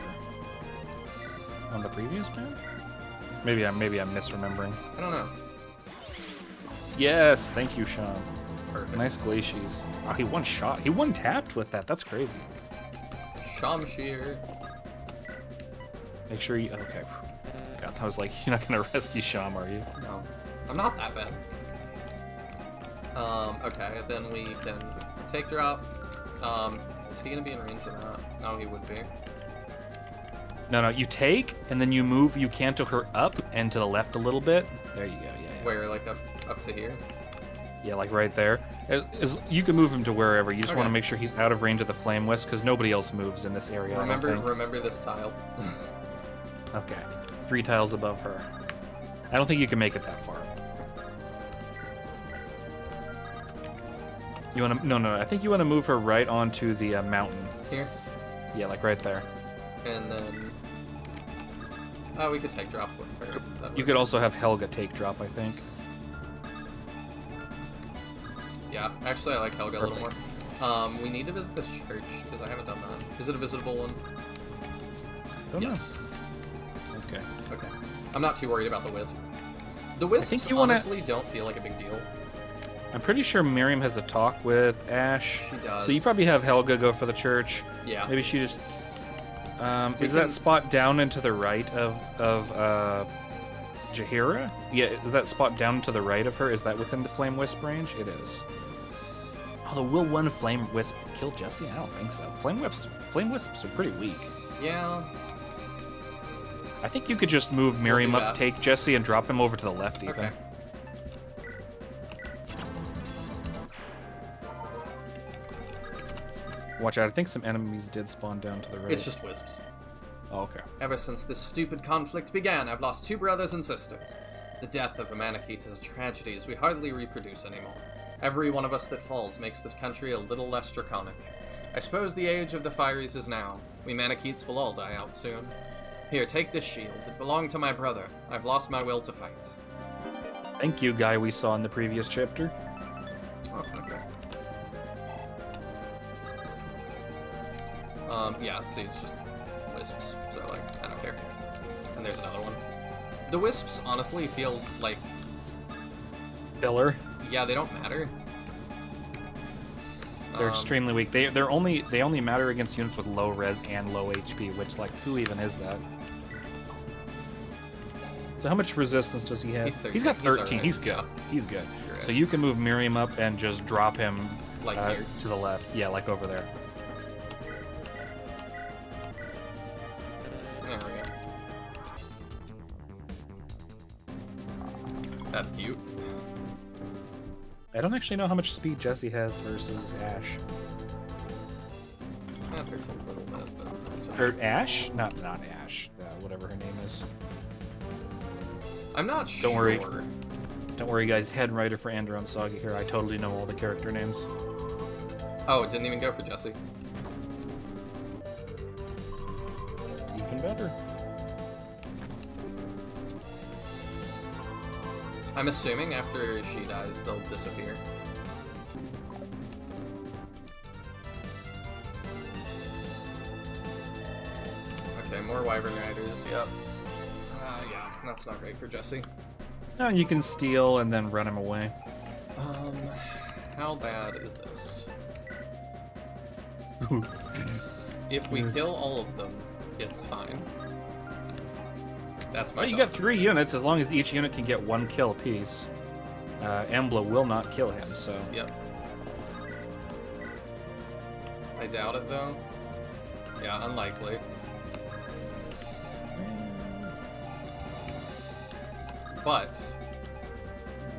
On the previous map? Maybe I'm misremembering. I don't know. Yes, thank you, Sean. Perfect. Nice glacies. Oh, he one shot. He one tapped with that. That's crazy. Shamshir. Make sure you... Okay. God, I was like, you're not going to rescue Sham, are you? No. I'm not that bad. Okay, then we can take drop. Is he going to be in range of that? No, he would be. No, you take, and then you move, you canto her up and to the left a little bit. There you go, yeah. Where, like up to here? Yeah, like right there. You can move him to wherever. You just want to make sure he's out of range of the Flame Wisp, because nobody else moves in this area. Remember this tile. Okay. 3 tiles above her. I don't think you can make it that far. You want to? No. I think you want to move her right onto the mountain. Here? Yeah, like right there. And then... Oh, we could take drop with her. You could also have Helga take drop, I think. Yeah, actually I like Helga a little more. We need to visit this church, because I haven't done that. Is it a visitable one? Don't yes. know. okay. Okay. I'm not too worried about the wisp. The wisps honestly don't feel like a big deal. I'm pretty sure Miriam has a talk with Ash. She does. So you probably have Helga go for the church. Yeah. Maybe she just... is that spot down and to the right of Jaheira? Yeah, is that spot down to the right of her? Is that within the Flame Wisp range? It is. Although, will one Flame Wisp kill Jesse? I don't think so. Flame Wisps are pretty weak. Yeah. I think you could just move Miriam up, take Jesse, and drop him over to the left, even. Okay. Watch out, I think some enemies did spawn down to the right. It's just wisps. Oh, okay. Ever since this stupid conflict began, I've lost 2 brothers and sisters. The death of a Manakete is a tragedy, as we hardly reproduce anymore. Every one of us that falls makes this country a little less draconic. I suppose the age of the Fieries is now. We Manaketes will all die out soon. Here, take this shield. It belonged to my brother. I've lost my will to fight. Thank you, guy we saw in the previous chapter. Oh, okay. Yeah, see, it's just wisps, so, like, I don't care. And there's another one. The wisps, honestly, feel like... Filler. Yeah, they don't matter. They're extremely weak. They only matter against units with low res and low HP, which, like, who even is that? So how much resistance does he have? He's got 13. He's good. Yeah. He's good. Right. So you can move Miriam up and just drop him like here? To the left. Yeah, like over there. There we go. That's cute. I don't actually know how much speed Jesse has versus Ash. That hurts a little bit, but... Or Ash? Not Ash. Whatever her name is. I'm not sure. Don't worry, guys. Head writer for Andaron Saga here. I totally know all the character names. Oh, it didn't even go for Jesse. Even better. I'm assuming after she dies, they'll disappear. Okay, more Wyvern Riders, yep. Yeah, that's not great for Jesse. No, you can steal and then run him away. How bad is this? If we kill all of them, it's fine. That's my you got 3 units, as long as each unit can get 1 kill apiece. Embla will not kill him, so... Yep. I doubt it, though. Yeah, unlikely. But...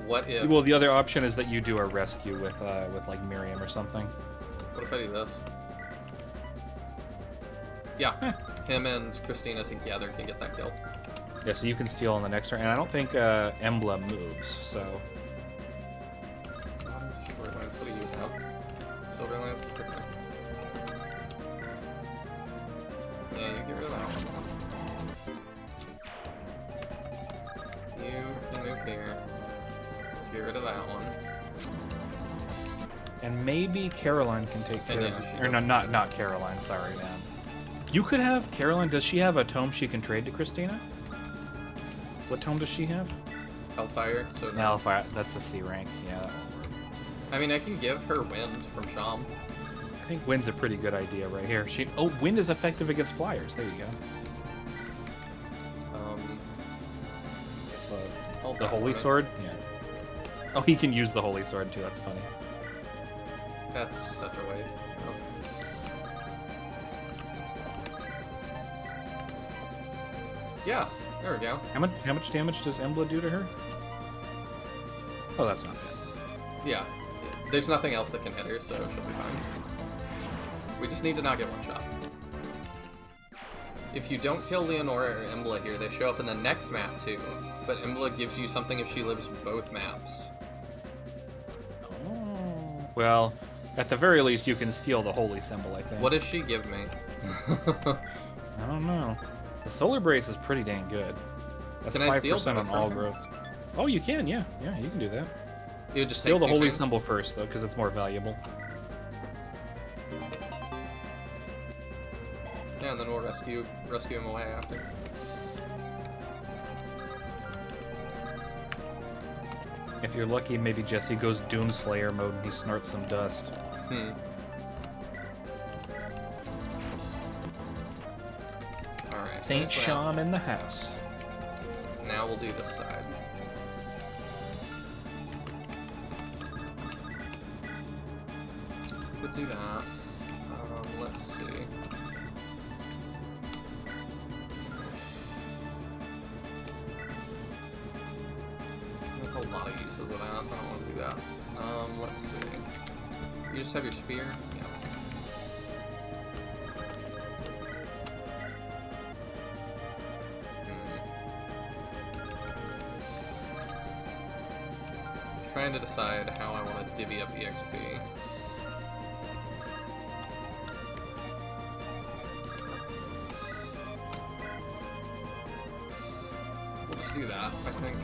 what if... Well, the other option is that you do a rescue with like, Miriam or something. What if I do this? Yeah. Him and Christina together can get that kill. Yeah, so you can steal on the next turn, and I don't think Embla moves, so... Shortlines, what do you have? Silverlance? Okay. Yeah, you get rid of that one. You can move here. Get rid of that one. And maybe Caroline can take care of it. Or no, not Caroline, sorry, man. You could have Caroline, does she have a tome she can trade to Christina? What tome does she have? Hellfire, so no. Hellfire, that's a C rank, yeah, that won't work. I mean, I can give her Wind from Sham. I think Wind's a pretty good idea right here. Wind is effective against flyers, there you go. It's the Holy Sword? Yeah. Oh, he can use the Holy Sword too, that's funny. That's such a waste. Oh. Yeah, there we go. How much damage does Embla do to her? Oh, that's not bad. Yeah, there's nothing else that can hit her, so she'll be fine. We just need to not get one shot. If you don't kill Leonora or Embla here, they show up in the next map too. But Embla gives you something if she lives both maps. Oh. Well, at the very least, you can steal the holy symbol, I think. What does she give me? I don't know. The Solar Brace is pretty dang good. That's can 5% on all growth. Oh, you can, yeah. Yeah, you can do that. You just steal the holy symbol first, though, because it's more valuable. Yeah, and then we'll rescue him away after. If you're lucky, maybe Jesse goes Doomslayer mode and he snorts some dust. Alright. Saint Sean in the house. Now we'll do this side. Could do that. Let's see. That's a lot of uses of that. I don't want to do that. Let's see. You just have your spear? Yeah. Trying to decide how I want to divvy up EXP. We'll just do that, I think.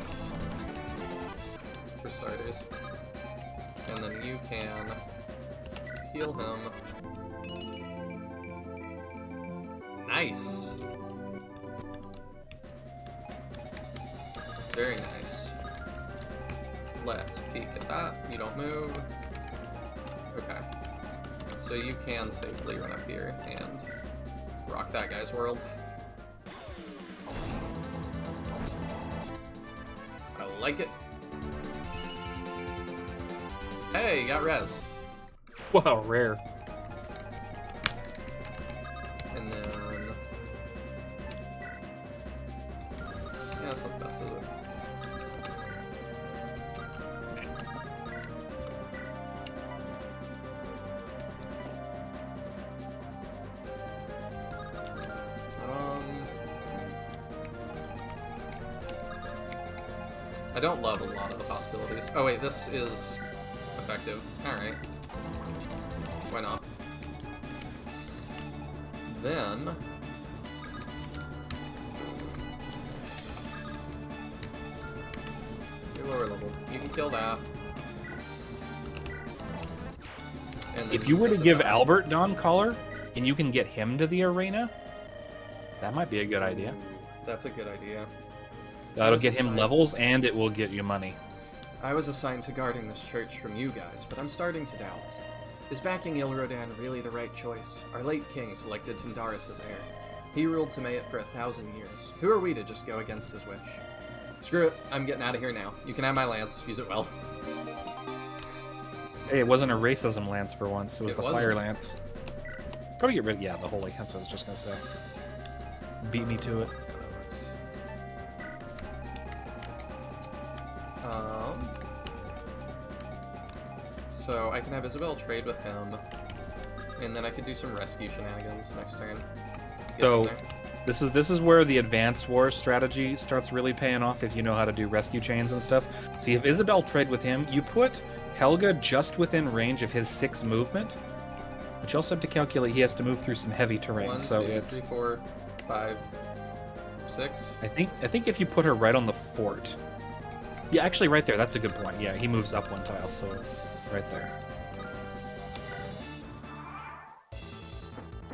For starters. And then you can heal him. Nice! Very nice. Let's peek at that. You don't move. Okay. So you can safely run up here and rock that guy's world. I like it. Hey, you got res. Wow, rare. And then... yeah, that's not the best, is it? I don't love a lot of the possibilities. Oh wait, this is effective. Alright. Why not? Then... you're lower level. You can kill that. And If you were to give Albert Dawn Caller, and you can get him to the arena, that might be a good idea. That's a good idea. That'll get him levels, and it will get you money. I was assigned to guarding this church from you guys, but I'm starting to doubt. Is backing Ilrodan really the right choice? Our late king selected Tindaris as heir. He ruled Temayet for 1,000 years. Who are we to just go against his wish? Screw it, I'm getting out of here now. You can have my lance, use it well. Hey, it wasn't a racism lance for once, it was the wasn't. fire lance. Probably get rid of, yeah, the holy, that's what I was just gonna say. Beat me to it. So I can have Isabel trade with him, and then I could do some rescue shenanigans next turn. So this is where the Advanced Wars strategy starts really paying off if you know how to do rescue chains and stuff. See, if Isabel trade with him, you put Helga just within range of his 6 movement, but you also have to calculate he has to move through some heavy terrain. 1, so 2, it's 3, 4, 5, 6. I think if you put her right on the fort. Yeah, actually right there, that's a good point. Yeah, he moves up 1 tile, so right there.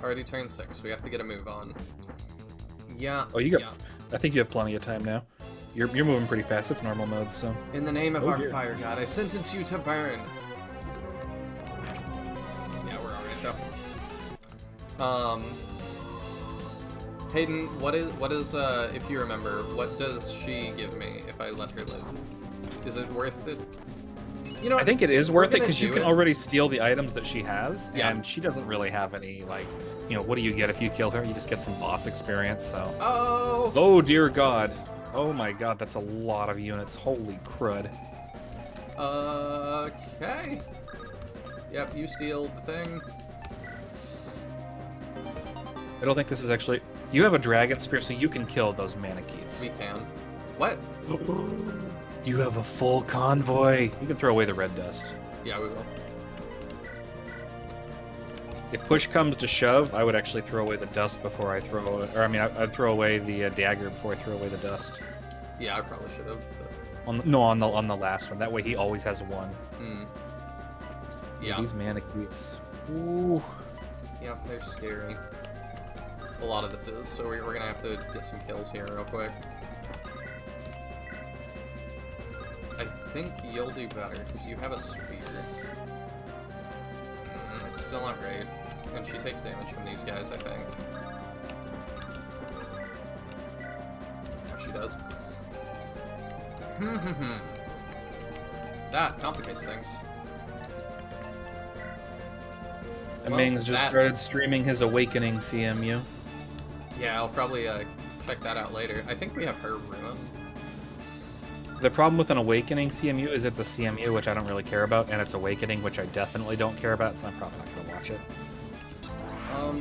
Already turn 6. We have to get a move on. Yeah. Oh, you got. Yeah. I think you have plenty of time now. You're moving pretty fast. It's normal mode, so. In the name of Oh, our dear. fire god, I sentence you to burn. Yeah, we're alright though. Hayden, what is if you remember, what does she give me if I let her live? Is it worth it? You know, I think it is worth it because you do can it. already steal the items that she has, Yeah. and she doesn't really have any, like, you know, what do you get if you kill her? You just get some boss experience, so. Oh! Oh, dear God. Oh my God, that's a lot of units. Holy crud. Okay. Yep, you steal the thing. I don't think this is actually. You have a dragon spear, so you can kill those Manichees. We can. What? You have a full convoy. You can throw away the red dust. Yeah, we will. If push comes to shove, I would actually throw away the dust before I throw it. Or, I mean, I'd throw away the dagger before I throw away the dust. Yeah, I probably should have. On the last one. That way he always has 1. Yeah. These Manichees. Ooh. Yep, they're scary. A lot of this is, so we're gonna have to get some kills here real quick. I think you'll do better, because you have a spear. It's still not great. And she takes damage from these guys, I think. She does. That complicates things. And Ming's just started streaming his Awakening CMU. Yeah, I'll probably check that out later. I think we have her ruin. The problem with an Awakening CMU is it's a CMU, which I don't really care about, and it's Awakening, which I definitely don't care about, so I'm probably not going to watch it.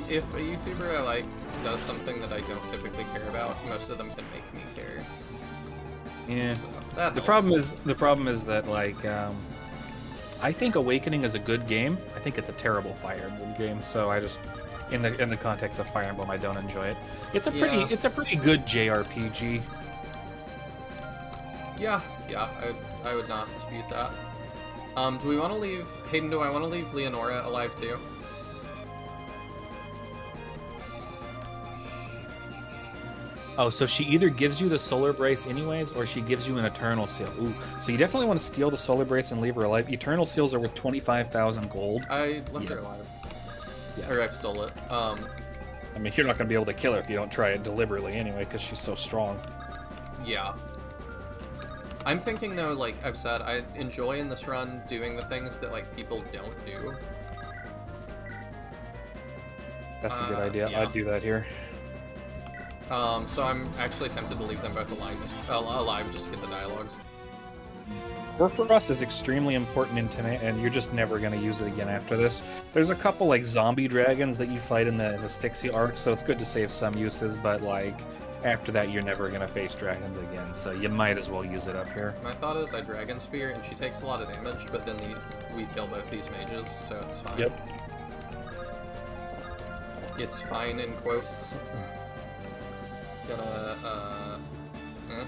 If a YouTuber I like does something that I don't typically care about, most of them can make me care. Yeah. So the problem is that, like, I think Awakening is a good game. I think it's a terrible Fire Emblem game, so I just, in the context of Fire Emblem, I don't enjoy it. It's a pretty good JRPG. Yeah, I would not dispute that. Do we want to leave Hayden? Do I want to leave Leonora alive too? Oh, so she either gives you the Solar Brace anyways, or she gives you an Eternal Seal. Ooh, so you definitely want to steal the Solar Brace and leave her alive. Eternal Seals are worth 25,000 gold. I left her alive. Yeah. Or I stole it. I mean, you're not going to be able to kill her if you don't try it deliberately anyway, because she's so strong. Yeah. I'm thinking, though, like I've said, I enjoy in this run doing the things that, like, people don't do. That's a good idea. Yeah. I'd do that here. So I'm actually tempted to leave them both alive just to get the dialogues. Work for Us is extremely important in tonight, and you're just never going to use it again after this. There's a couple, like, zombie dragons that you fight in the Styxy arc, so it's good to save some uses, but, like, after that you're never going to face dragons again, so you might as well use it up here. My thought is I Dragon Spear, and she takes a lot of damage, but then we kill both these mages, so it's fine. Yep. It's fine in quotes.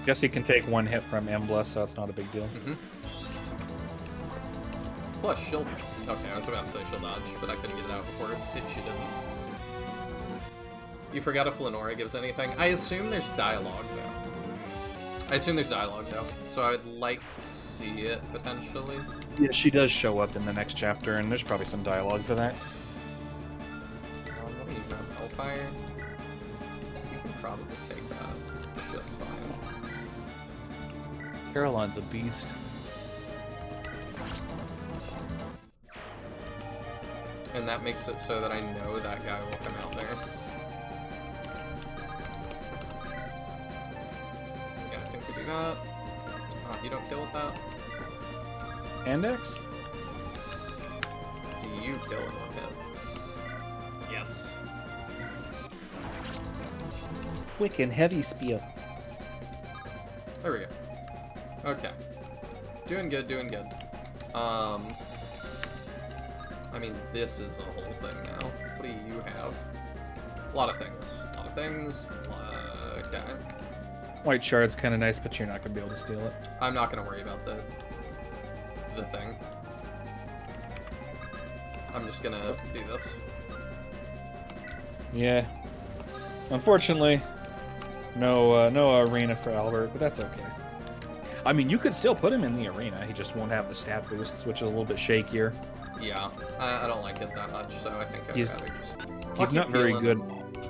Jesse can take one hit from Embla, so it's not a big deal. Plus, she'll... Okay, I was about to say she'll dodge, but I couldn't get it out before she didn't. You forgot if Lenora gives anything? I assume there's dialogue, though. So I would like to see it, potentially. Yeah, she does show up in the next chapter, and there's probably some dialogue for that. What do you have? Hellfire? You can probably take that just fine. Caroline's a beast. And that makes it so that I know that guy will come out there. Yeah, I think we do that. Oh, you don't kill with that? Index? Do you kill in one hit? Yes. Quick and heavy spear. There we go. Okay. Doing good, doing good. I mean, this is a whole thing now. What do you have? A lot of things. Okay. White Shard's kind of nice, but you're not going to be able to steal it. I'm not going to worry about the thing. I'm just going to do this. Yeah. Unfortunately, no arena for Albert, but that's okay. I mean, you could still put him in the arena. He just won't have the stat boosts, which is a little bit shakier. Yeah, I don't like it that much, so I think I'd rather just... He's not very good.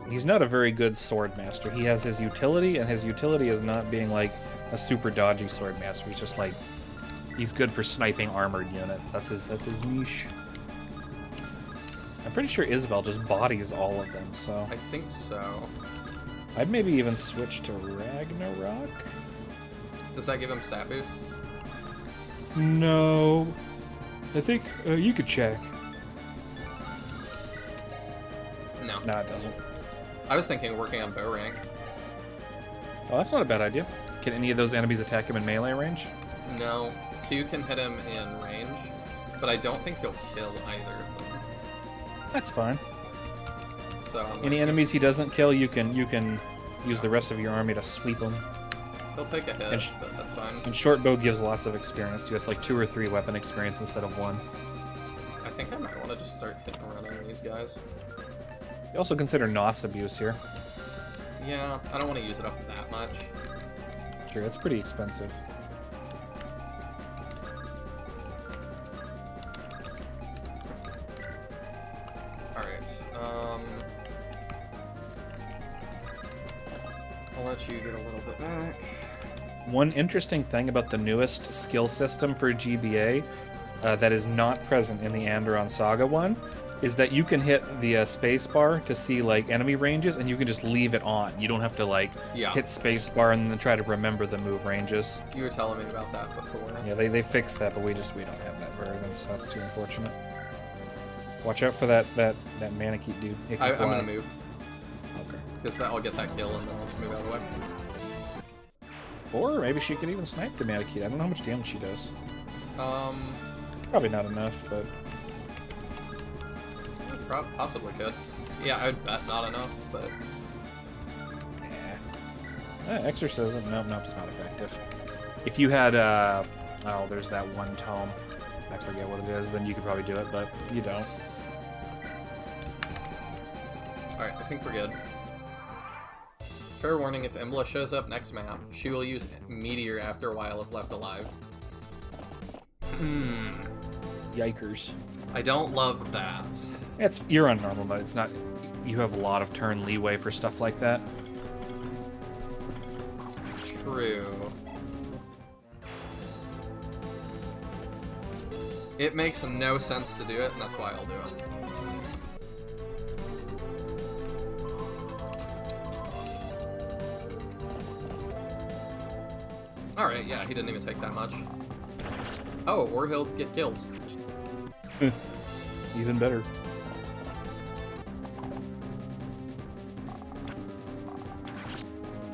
He's not a very good sword master. He has his utility, and his utility is not being like a super dodgy sword master. He's just like, he's good for sniping armored units. That's his niche. I'm pretty sure Isabel just bodies all of them, so... I think so. I'd maybe even switch to Ragnarok? Does that give him stat boosts? No. I think you could check. No. No, it doesn't. I was thinking of working on bow rank. Oh, that's not a bad idea. Can any of those enemies attack him in melee range? No. 2 can hit him in range, but I don't think he'll kill either of them. That's fine. So any enemies he doesn't kill, you can use the rest of your army to sweep them. He'll take a hit, but that's fine. And shortbow gives lots of experience too. It's like 2 or 3 weapon experience instead of 1. I think I might want to just start hitting around on these guys. You also consider Nos abuse here. Yeah, I don't want to use it up that much. Sure, it's pretty expensive. let you get a little bit back. One interesting thing about the newest skill system for GBA that is not present in the Andaron Saga one is that you can hit the space bar to see like enemy ranges, and you can just leave it on. You don't have to like hit space bar and then try to remember the move ranges. You were telling me about that before. Yeah, they fixed that, but we don't have that version, so that's too unfortunate. Watch out for that Manakete dude. I'm gonna move. Okay. Because I'll get that kill and then I'll just move out of the way. Or maybe she could even snipe the Manakete. I don't know how much damage she does. Probably not enough, but possibly could. Yeah, I'd bet not enough, but yeah. Exorcism? No, it's not effective. If you had there's that one tome. I forget what it is. Then you could probably do it, but you don't. All right, I think we're good. Fair warning: if Embla shows up next map, she will use Meteor after a while if left alive. Yikers. I don't love that. You're on normal mode. It's not. You have a lot of turn leeway for stuff like that. True. It makes no sense to do it, and that's why I'll do it. Alright, yeah, he didn't even take that much. Oh, or he'll get kills. Even better.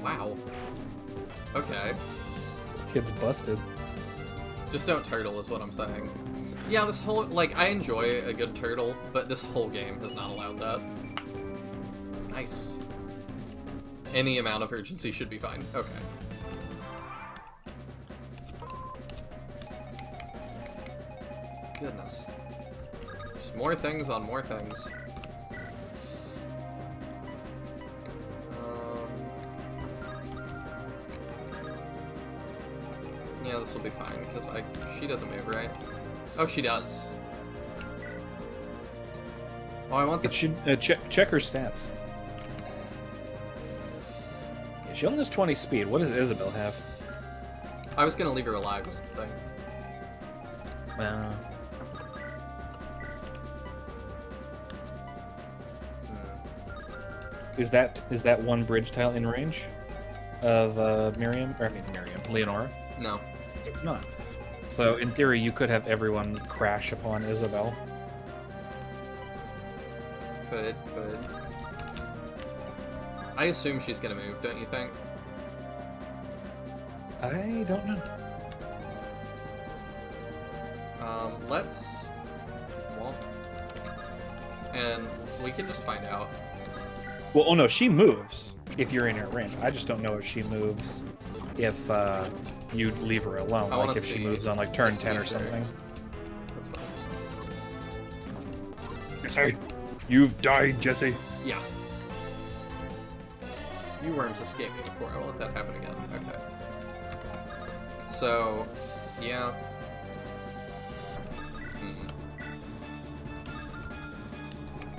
Wow. Okay. This kid's busted. Just don't turtle is what I'm saying. Yeah, this whole, like, I enjoy a good turtle, but this whole game has not allowed that. Nice. Any amount of urgency should be fine. Okay. Goodness. Just more things on more things. Yeah, this will be fine, because she doesn't move, right? Oh, she does. Oh, I want the... It should check her stats. Yeah, she only has 20 speed. What does Isabel have? I was gonna leave her alive, was the thing. Is that one bridge tile in range of Leonora? No. It's not. So, in theory, you could have everyone crash upon Isabel. Could. I assume she's gonna move, don't you think? I don't know. Let's... Well... And we can just find out. Well, oh no, she moves if you're in her range. I just don't know if she moves if you leave her alone. Like if she moves on like turn 10 or something. That's fine. Jesse, you've died, Jesse. Yeah. You worms escaped me before. I won't let that happen again. Okay. So, yeah.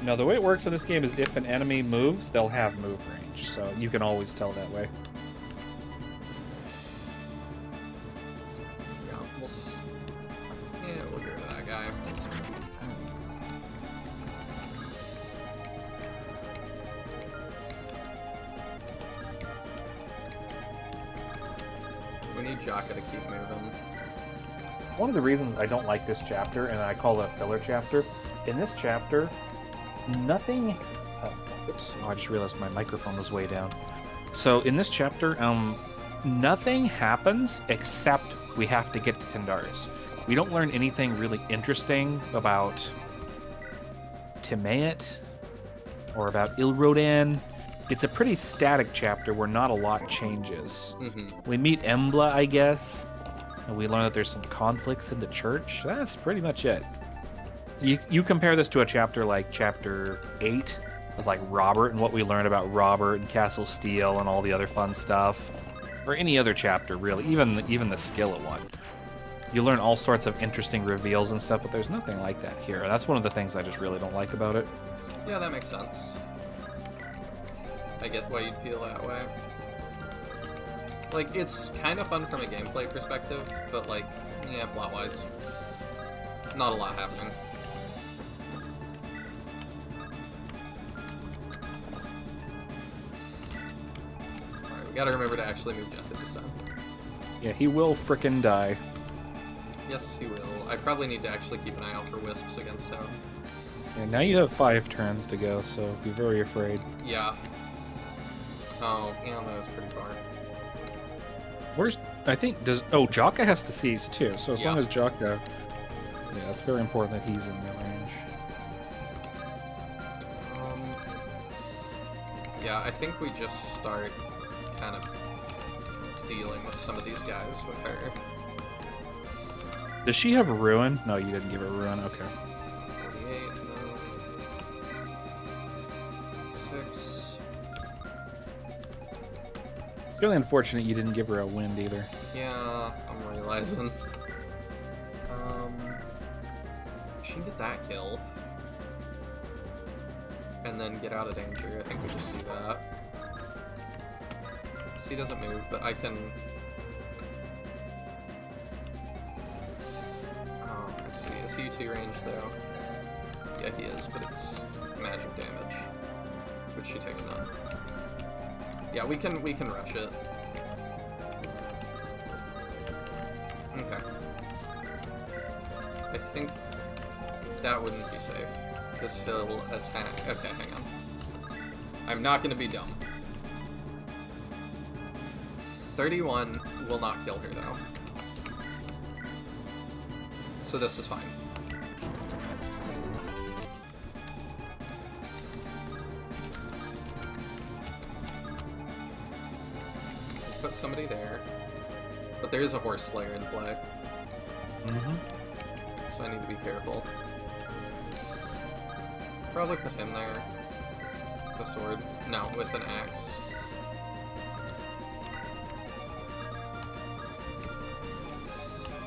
No, the way it works in this game is if an enemy moves, they'll have move range, so you can always tell that way. Yeah, we'll get rid of that guy. We need Jakka to keep moving. One of the reasons I don't like this chapter, and I call it a filler chapter, in this chapter, nothing... oops, I just realized my microphone was way down. So, in this chapter, nothing happens except we have to get to Tendaris. We don't learn anything really interesting about Timaeus or about Ilrodan. It's a pretty static chapter where not a lot changes. We meet Embla, I guess, and we learn that there's some conflicts in the church. That's pretty much it. You compare this to a chapter like Chapter 8 with like Robert and what we learn about Robert and Castle Steel and all the other fun stuff, or any other chapter really, even the Skillet one. You learn all sorts of interesting reveals and stuff, but there's nothing like that here. That's one of the things I just really don't like about it. Yeah, that makes sense. I get why you'd feel that way. Like, it's kind of fun from a gameplay perspective, but, like, yeah, plot-wise, not a lot happening. Alright, we gotta remember to actually move Jesse this time. Yeah, he will frickin' die. Yes, he will. I probably need to actually keep an eye out for wisps against him. And now you have 5 turns to go, so be very afraid. Yeah. Oh, yeah, that was pretty far. Where's... I think... does... Oh, Jakka has to seize, too. So as long as Jakka... Yeah, it's very important that he's in that range. Yeah, I think we just start kind of dealing with some of these guys with her. Does she have a ruin? No, you didn't give her a ruin. Okay. 48, no. 6. It's really unfortunate you didn't give her a wind either. Yeah, I'm realizing. She did that kill. And then get out of danger. I think we just do that. He doesn't move, but I can... Oh, I see. Is he 2 range, though? Yeah, he is, but it's magic damage, which she takes none. Yeah, we can rush it. Okay. I think that wouldn't be safe, because he'll attack... Okay, hang on. I'm not gonna be dumb. 31 will not kill her, though. So this is fine. Put somebody there. But there is a horse slayer in play. Mm-hmm. So I need to be careful. Probably put him there. With a sword. No, with an axe.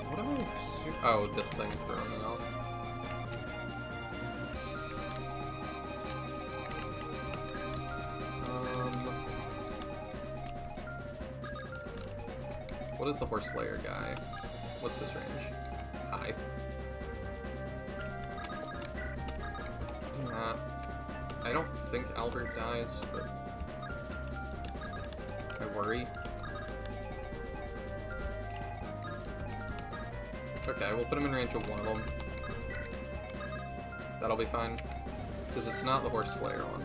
What am I... Oh, this thing's throwing me off. What is the horse slayer guy? What's his range? High. I don't think Albert dies, but I worry. Okay, we'll put him in range of one of them. That'll be fine. Because it's not the horse slayer one.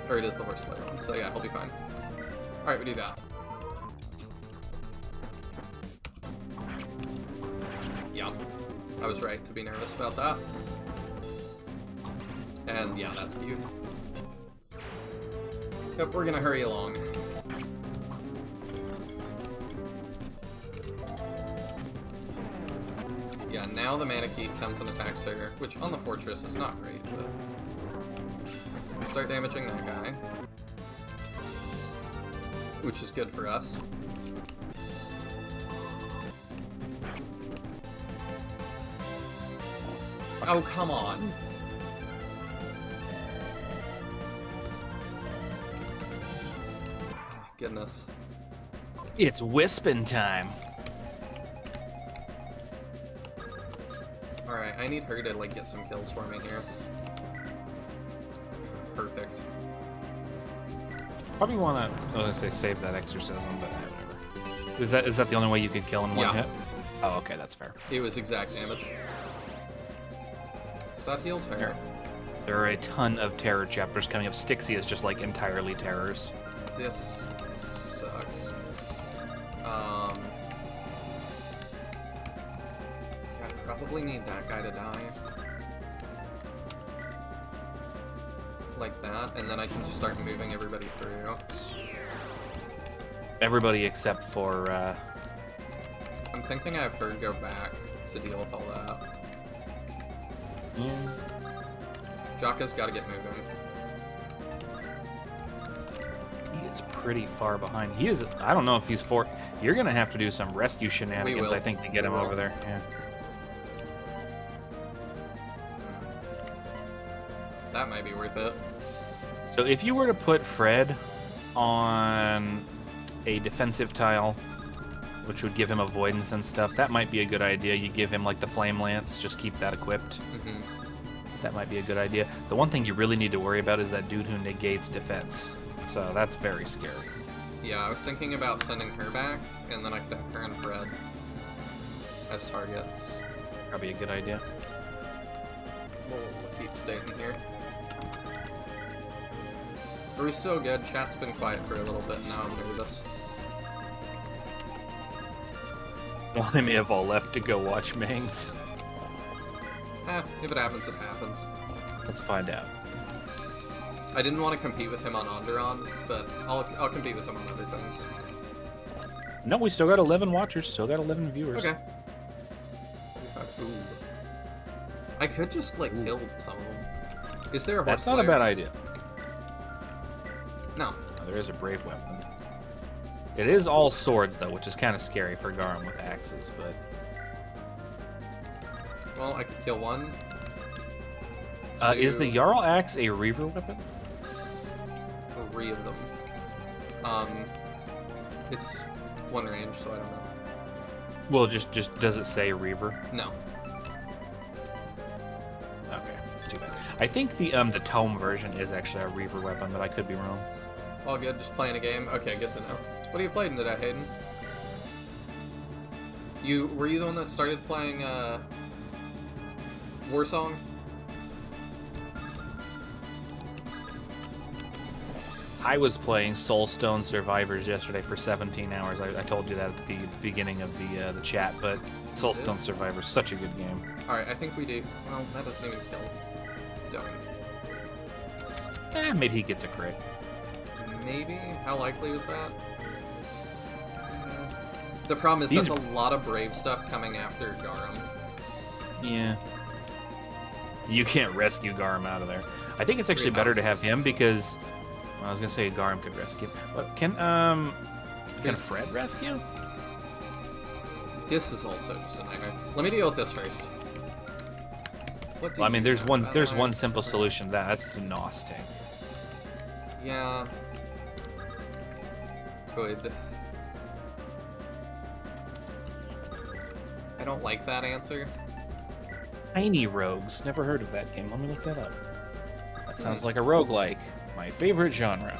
Or it is the horse slayer one, so yeah, he'll be fine. Alright, we do that. Yeah, I was right to be nervous about that. And yeah, that's cute. Yep, we're gonna hurry along. Yeah, now the Manakee comes and attacks her, which on the fortress is not great, but... We start damaging that guy. Which is good for us. Oh, come on! Goodness. It's wispin' time. Alright, I need her to, like, get some kills for me here. Perfect. Probably want to, I was gonna say save that exorcism, but whatever. Is that the only way you could kill in one hit? Oh, okay, that's fair. It was exact damage. So that heals her. There are a ton of terror chapters coming up. Stixie is just, like, entirely terrors. This sucks. Yeah, I probably need that guy to die. Like that, and then I can just start moving everybody through. Everybody except for, I'm thinking I have her go back to deal with all that. Yeah. Jakka's gotta get moving. He is pretty far behind. He is, I don't know if he's for... You're gonna have to do some rescue shenanigans, I think, to get him over there. Yeah. That might be worth it. So if you were to put Fred on a defensive tile, which would give him avoidance and stuff. That might be a good idea. You give him like the flame lance, just keep that equipped. That might be a good idea. The one thing you really need to worry about is that dude who negates defense. So that's very scary. Yeah, I was thinking about sending her back, and then I could have her and Fred as targets. Probably a good idea. We'll keep staying here. Are we still good? Chat's been quiet for a little bit, now I'm nervous. Well, they may have all left to go watch Mangs. If it happens, it happens. Let's find out. I didn't want to compete with him on Andaron, but I'll compete with him on other things. No, we still got 11 watchers, still got 11 viewers. Okay. Ooh. I could just, like, kill some of them. Is there a horse That's not a bad idea. No. Oh, there is a brave weapon. It is all swords, though, which is kind of scary for Garum with axes, but... Well, I could kill one. Is the Jarl axe a Reaver weapon? 3 of them. It's one range, so I don't know. Well, just does it say Reaver? No. Okay, it's too bad. I think the tome version is actually a Reaver weapon, but I could be wrong. All good, just playing a game? Okay, good to know. What are you playing today, Hayden? Were you the one that started playing, Warsong? I was playing Soulstone Survivors yesterday for 17 hours. I told you that at the beginning of the chat, but Soulstone Survivors, such a good game. Alright, I think we do. Well, that doesn't even kill. Don't. Maybe he gets a crit. Maybe? How likely was that? The problem is there's a lot of brave stuff coming after Garum. Yeah. You can't rescue Garum out of there. I think it's actually better to have him because... Well, I was gonna say Garum could rescue. But can Fred rescue? This is also just a nightmare. Let me deal with this first. Well, I mean, there's one simple solution to that. That's the Nos tank. Yeah. Good. I don't like that answer. Tiny Rogues. Never heard of that game. Let me look that up. That sounds like a roguelike. My favorite genre.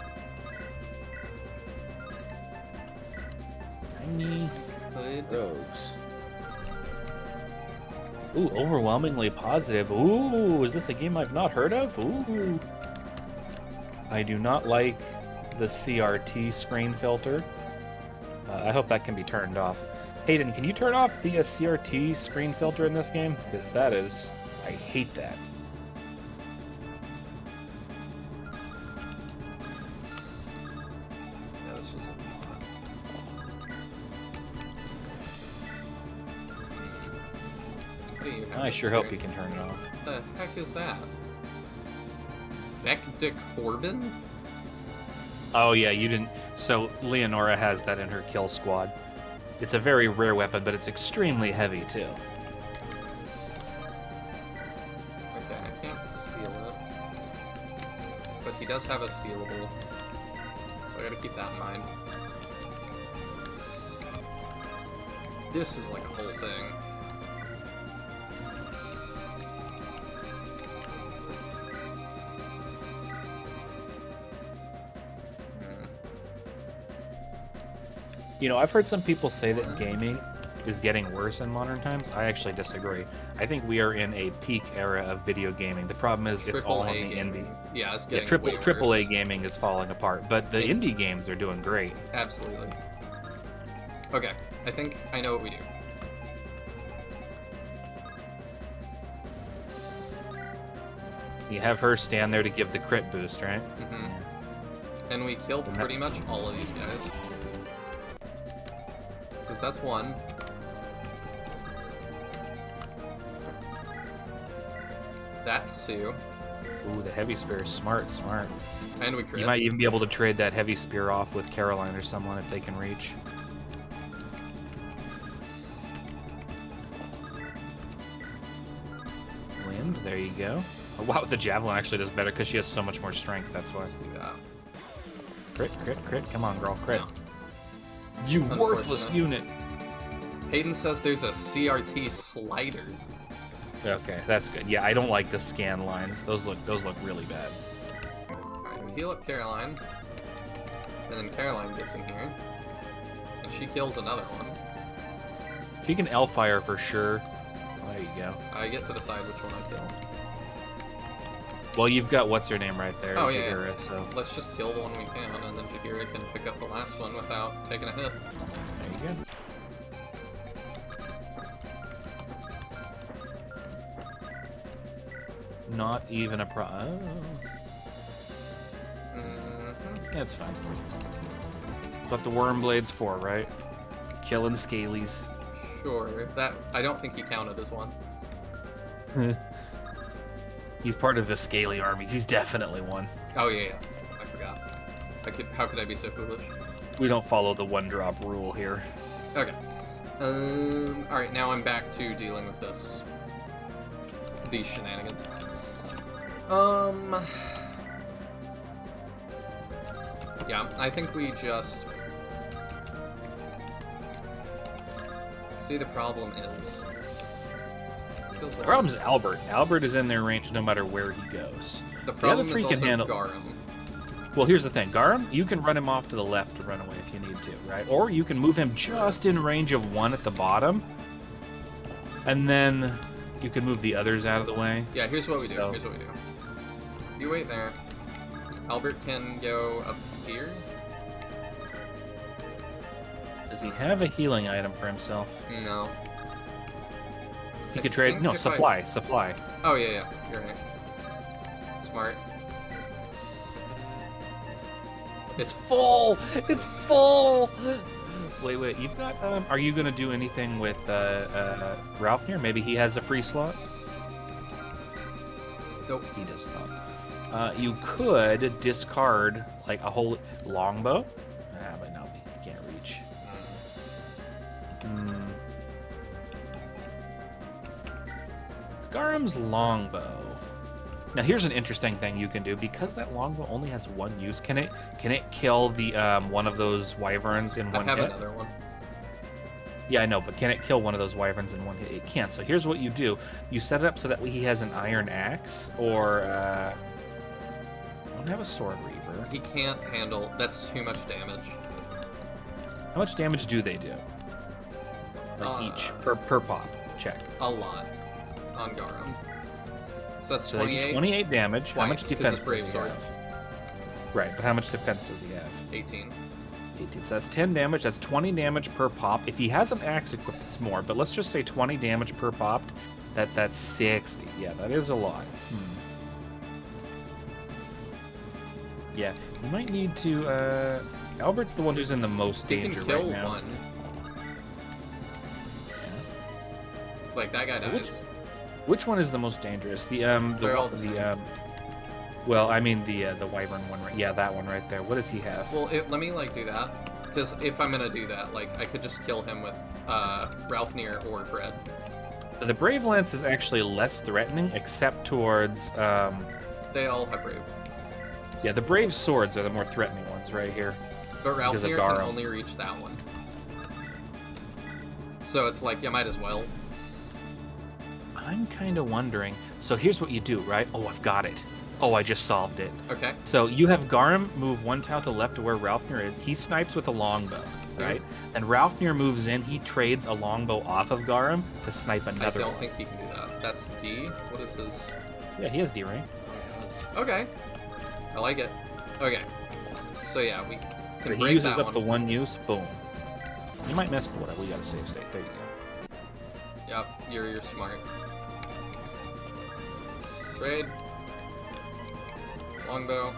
Tiny Rogues. Ooh, overwhelmingly positive. Ooh, is this a game I've not heard of? Ooh. I do not like the CRT screen filter. I hope that can be turned off. Hayden, can you turn off the CRT screen filter in this game? Because that is... I hate that. Yeah, this was a lot. I sure hope you can turn it off. What the heck is that? Vector Corbin? Oh yeah, you didn't... So, Leonora has that in her kill squad. It's a very rare weapon, but it's extremely heavy, too. Okay, I can't steal it. But he does have a stealable. So I gotta keep that in mind. This is like a whole thing. You know, I've heard some people say that gaming is getting worse in modern times. I actually disagree. I think we are in a peak era of video gaming. The problem is it's all on the indie. Yeah, it's getting way worse. AAA gaming is falling apart, but the indie games are doing great. Absolutely. Okay, I think I know what we do. You have her stand there to give the crit boost, right? Mm-hmm. And we killed pretty much all of these guys. Because that's one. That's two. Ooh, the heavy spear is smart. And we crit. You might even be able to trade that heavy spear off with Caroline or someone if they can reach. Wind, there you go. Oh, wow, the javelin actually does better because she has so much more strength, that's why. Let's do that. Crit, come on, girl, crit. No. You worthless unit. Hayden says there's a CRT slider. Okay, that's good. Yeah, I don't like the scan lines. Those look really bad. Alright, we heal up Caroline. And then Caroline gets in here. And she kills another one. She can L-fire for sure. Oh, there you go. I get to decide which one I kill. Well, you've got what's-her-name right there. Oh, yeah. Jaheira, so... Let's just kill the one we can, and then Jaheira can pick up the last one without taking a hit. There you go. Not even a pro... That's fine. That's what the Wormblade's for, right? Killing scalies. Sure. That... I don't think he counted as one. He's part of the scaly armies. He's definitely one. Oh, yeah. I forgot. How could I be so foolish? We don't follow the one-drop rule here. Okay. Alright, now I'm back to dealing with these shenanigans. Yeah, I think we just... See, the problem is... The problem is Albert. Albert is in their range no matter where he goes. The problem the other three is also can handle... Garum. Well, here's the thing. Garum, you can run him off to the left to run away if you need to, right? Or you can move him just in range of one at the bottom, and then you can move the others out of the way. Yeah, here's what we do. Here's what we do. You wait there. Albert can go up here. Does he have a healing item for himself? No. He could trade... No, supply. Oh, yeah. You're right. Smart. It's full! It's full! Wait, you've got... are you going to do anything with Ralphir? Maybe he has a free slot? Nope. He does not. You could discard, like, a whole longbow. But no, he can't reach. Garum's longbow. Now here's an interesting thing you can do. Because that longbow only has one use, can it kill the one of those wyverns in one hit? I have another one. Yeah, I know, but can it kill one of those wyverns in one hit? It can't. So here's what you do. You set it up so that he has an iron axe, or I don't have a sword reaver. He can't handle... That's too much damage. How much damage do they do? Like each per pop. Check. A lot on Garum. So that's 28. They do 28 damage. Twice, how much defense does he sword. have? Right, but how much defense does he have? 18. 18. So that's 10 damage. That's 20 damage per pop. If he has an axe equipped, it's more. But let's just say 20 damage per pop. That's 60. Yeah, that is a lot. Yeah, you might need to... Albert's the one who's in the most danger right now. One. Yeah. Like, that guy dies. Which one is the most dangerous? Well, I mean the wyvern one, right? Yeah, that one right there. What does he have? Well, let me do that, because if I'm gonna do that, I could just kill him with Ralphir or Fred. The Brave Lance is actually less threatening, except towards. They all have Brave. Yeah, the Brave swords are the more threatening ones right here. But Ralphir can only reach that one. So it's like, you might as well. I'm kind of wondering. So here's what you do, right? Oh, I've got it. Oh, I just solved it. Okay. So you have Garum move one tile to the left to where Ralphir is. He snipes with a longbow, right? And Ralphir moves in. He trades a longbow off of Garum to snipe another one. I don't think he can do that. That's D. What is his... Yeah, he has D rank. Okay. I like it. Okay. So yeah, we can he uses up the one use. Boom. You might miss, but whatever. We got a save state. There you go. Yep. You're smart. Trade. Longbow.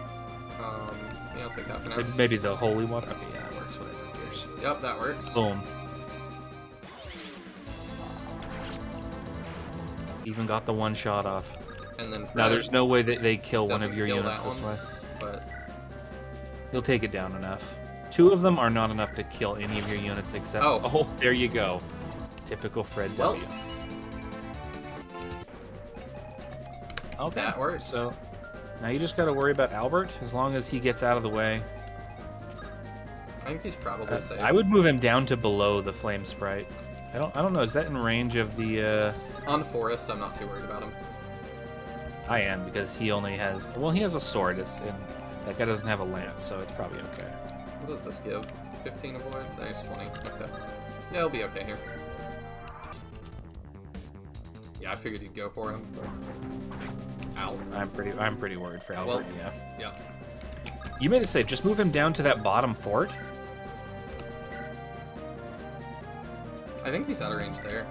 Yeah, I'll take that for now. Maybe the holy one? Okay, yeah, that works. Whatever, cares. Yep, that works. Boom. Even got the one shot off. And then Fred, now, there's no way that they kill one of your units this way. But... He'll take it down enough. 2 of them are not enough to kill any of your units except... Oh, there you go. Typical Fred W. Okay. That works. So... Now you just got to worry about Albert, as long as he gets out of the way. I think he's probably safe. I would move him down to below the flame sprite. I don't know. Is that in range of the? On forest, I'm not too worried about him. I am, because he only has. Well, he has a sword. That guy doesn't have a lance, so it's probably okay. What does this give? 15 avoid. Nice, 20. Okay. Yeah, he'll be okay here. Yeah, I figured you'd go for him. But... Ow. I'm pretty worried for Albert. Well, yeah. Yeah. You made it safe. Just move him down to that bottom fort. I think he's out of range there.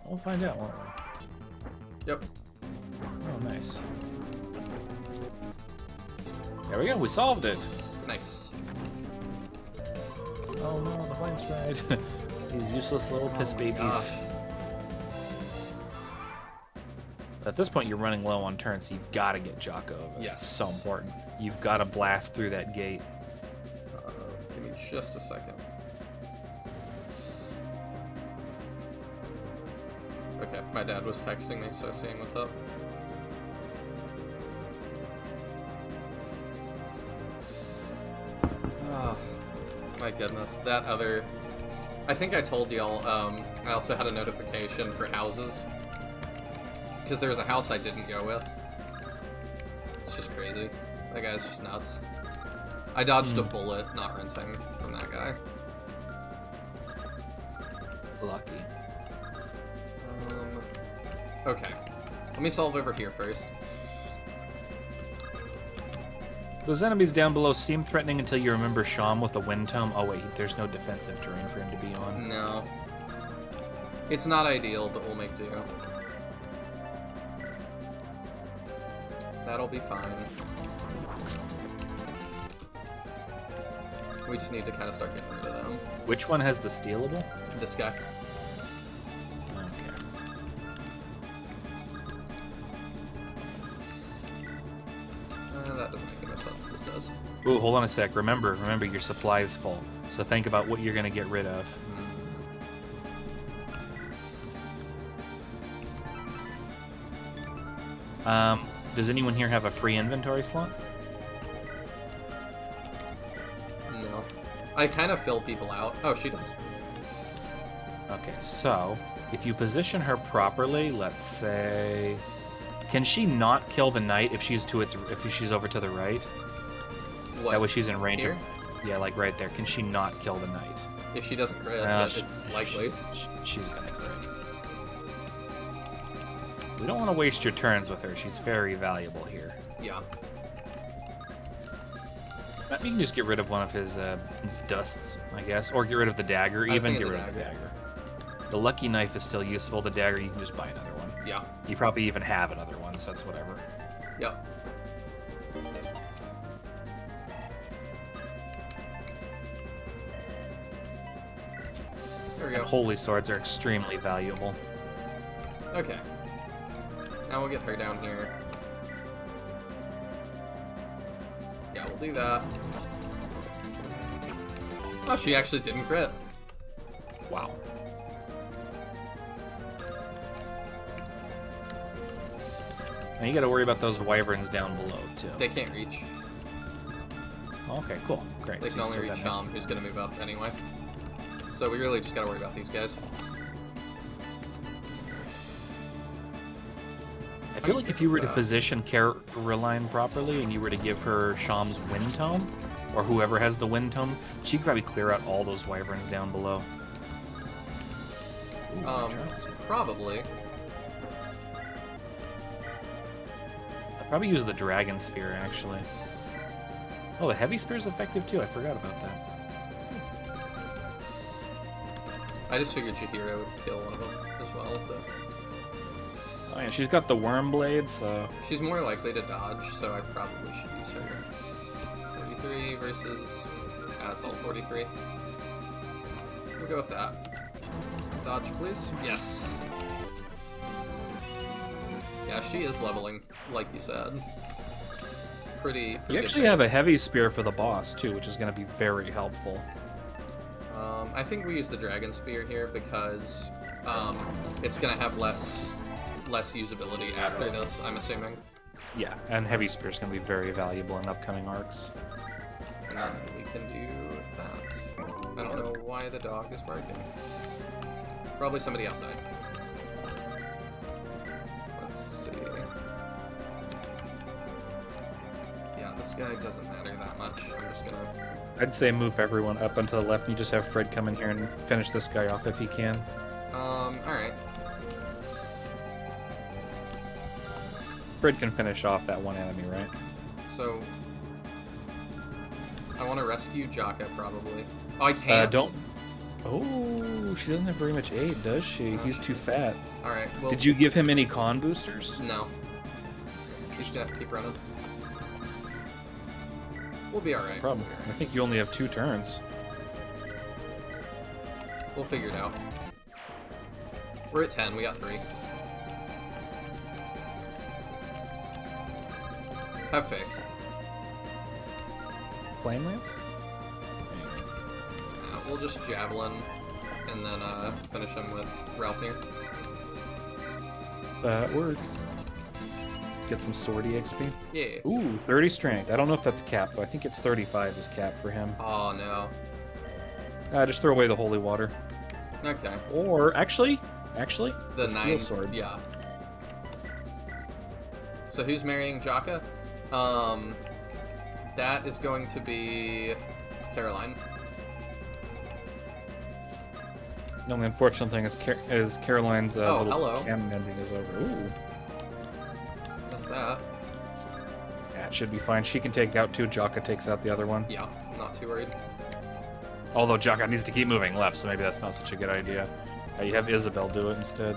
We'll find out, won't we? Yep. Oh, nice. There we go. We solved it. Nice. Oh no, the flame sprite. These useless little piss babies. Gosh. At this point, you're running low on turns, so you've got to get Jakka over. Yes. It's so important. You've got to blast through that gate. Give me just a second. Okay, my dad was texting me, so I was seeing what's up. Oh, my goodness. That other... I think I told y'all, I also had a notification for houses. Because there was a house I didn't go with. It's just crazy. That guy's just nuts. I dodged a bullet, not renting from that guy. Lucky. Okay. Let me solve over here first. Those enemies down below seem threatening until you remember Sham with a wind tome. Oh wait, there's no defensive terrain for him to be on. No. It's not ideal, but we'll make do. That'll be fine. We just need to kind of start getting rid of them. Which one has the stealable? This guy. Okay. That doesn't make any sense. This does. Ooh, hold on a sec. Remember, your supply is full. So think about what you're going to get rid of. Does anyone here have a free inventory slot? No. I kind of fill people out. Oh, she does. Okay, so if you position her properly, let's say, can she not kill the knight if she's over to the right? What? That way she's in range Here? of, yeah, like right there. Can she not kill the knight? If she doesn't crit, but it's likely. She's gonna crit. We don't want to waste your turns with her. She's very valuable here. Yeah. You can just get rid of one of his dusts, I guess, or get rid of the dagger. Even get rid of the dagger. The lucky knife is still useful. The dagger, you can just buy another one. Yeah. You probably even have another one, so it's whatever. Yep. There we go. And holy swords are extremely valuable. Okay. Now we'll get her down here. Yeah, we'll do that. Oh, she actually didn't crit. Wow. Now you gotta worry about those wyverns down below, too. They can't reach. Okay, cool. Great. They can only reach Sham, who's gonna move up anyway. So we really just gotta worry about these guys. I feel like if you were to position Caroline properly and you were to give her Sham's wind tome, or whoever has the wind tome, she could probably clear out all those wyverns down below. Ooh, probably. I'd probably use the dragon spear, actually. Oh, the heavy spear is effective too. I forgot about that. I just figured Shihiro would kill one of them as well, but... Oh yeah, she's got the worm blade, so... She's more likely to dodge, so I probably should use her. 43 versus... it's all 43. We'll go with that. Dodge, please. Yes. Yeah, she is leveling, like you said. Pretty you actually have a heavy spear for the boss, too, which is going to be very helpful. I think we use the dragon spear here because it's going to have less usability after this, I'm assuming. Yeah, and heavy spear is going to be very valuable in upcoming arcs. And then we can do that. I don't know why the dog is barking. Probably somebody outside. Let's see. Yeah, this guy doesn't matter that much. I'm just gonna... I'd say move everyone up and to the left, and you just have Fred come in here and finish this guy off if he can. Alright. Fred can finish off that one enemy, right? So... I want to rescue Jakka, probably. Oh, I can't! Don't... Oh, she doesn't have very much aid, does she? He's too fat. Alright, well... Did you give him any con boosters? No. He's gonna have to keep running. We'll be alright. Problem. I think you only have 2 turns. We'll figure it out. We're at 10, we got 3. Have faith. Flame Lance? We'll just Javelin, and then finish him with Ralphir. That works. Get some swordy XP. Yeah. Ooh, 30 strength. I don't know if that's cap, but I think it's 35 is cap for him. Oh, no. Just throw away the holy water. Okay. Or, actually, the steel sword. Yeah. So who's marrying Jakka? That is going to be Caroline. The only unfortunate thing is Caroline's little hello. canon ending is over. Ooh. That's that. Yeah, it should be fine. She can take out 2. Jakka takes out the other one. Yeah, not too worried. Although Jakka needs to keep moving left, so maybe that's not such a good idea. You have Isabel do it instead.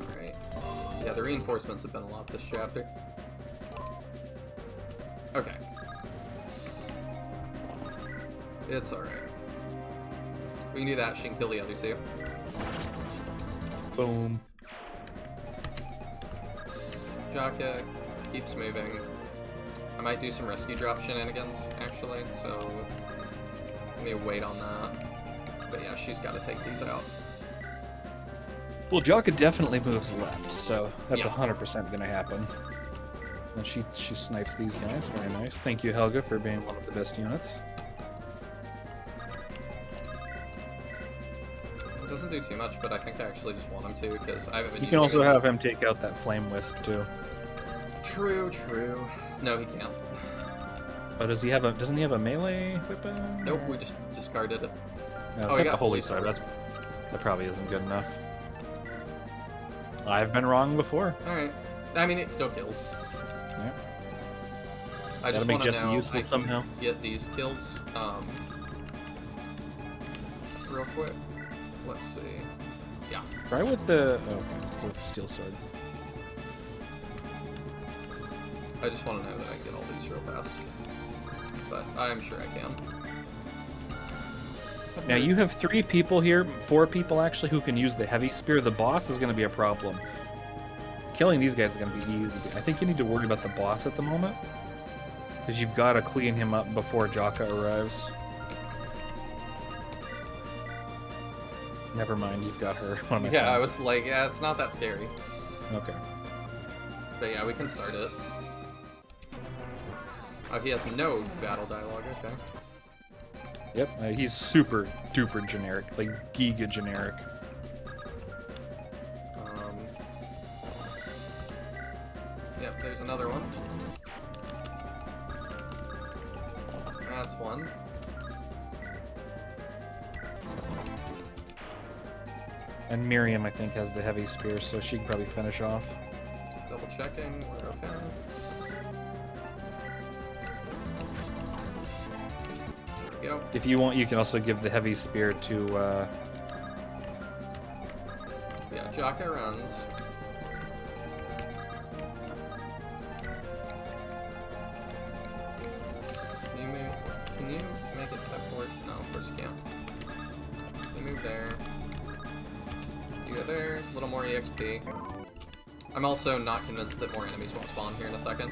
Alright. Yeah, the reinforcements have been a lot this chapter. Okay. It's alright. We can do that, she can kill the other 2. Boom. Jakka keeps moving. I might do some rescue drop shenanigans, actually, so let me wait on that. But yeah, she's got to take these out. Well, Jakka definitely moves left, so that's Yeah. 100% going to happen. And she snipes these guys. Very nice. Thank you, Helga, for being one of the best units. It doesn't do too much, but I think I actually just want him to, because I haven't been You can also it. have him take out that flame wisp, too. True, true. No, he can't. Oh, doesn't he have a melee weapon? Nope, we just discarded it. No, Oh, he got got the holy holy sword. sword. That probably isn't good enough. I've been wrong before. Alright. I mean, it still kills. Yeah. I just make want to Jesse know useful I can somehow. get these kills. Real quick. Let's see. Yeah. Try with the... Oh, okay. So with the steel sword. I just want to know that I can get all these real fast. But I'm sure I can. Now you have 3 people here, 4 people actually, who can use the heavy spear. The boss is going to be a problem. Killing these guys is going to be easy. I think you need to worry about the boss at the moment. Because you've got to clean him up before Jakka arrives. Never mind, you've got her. What am I saying? I was like, yeah, it's not that scary. Okay. But yeah, we can start it. Oh, he has no battle dialogue, okay. Yep, he's super duper generic, like giga generic. Yep, there's another one. That's one. And Miriam, I think, has the heavy spear, so she can probably finish off. Double checking, we're okay. There we go. If you want, you can also give the heavy spear to, Yeah, Jakka runs. Can you make it to that port? No, of course you can't. You move there. You go there, a little more EXP. I'm also not convinced that more enemies won't spawn here in a second.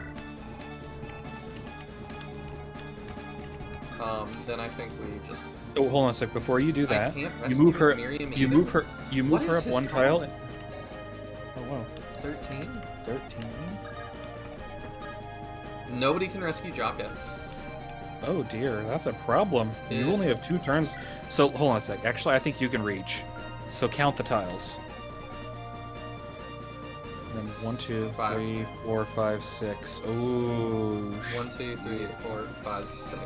Then I think we just... Oh, hold on a sec. Before you do that, I can't you move rescue her. Miriam You either. move her. You What move her is up his one con? tile. Oh wow. 13? 13. Nobody can rescue Jakka. Oh dear, that's a problem. You Yeah. only have 2 turns. So hold on a sec. Actually, I think you can reach. So count the tiles. And then 1, 2, 5. 3, 4, 5, 6. Ooh. 1, 2, 3, 4, 5, 6.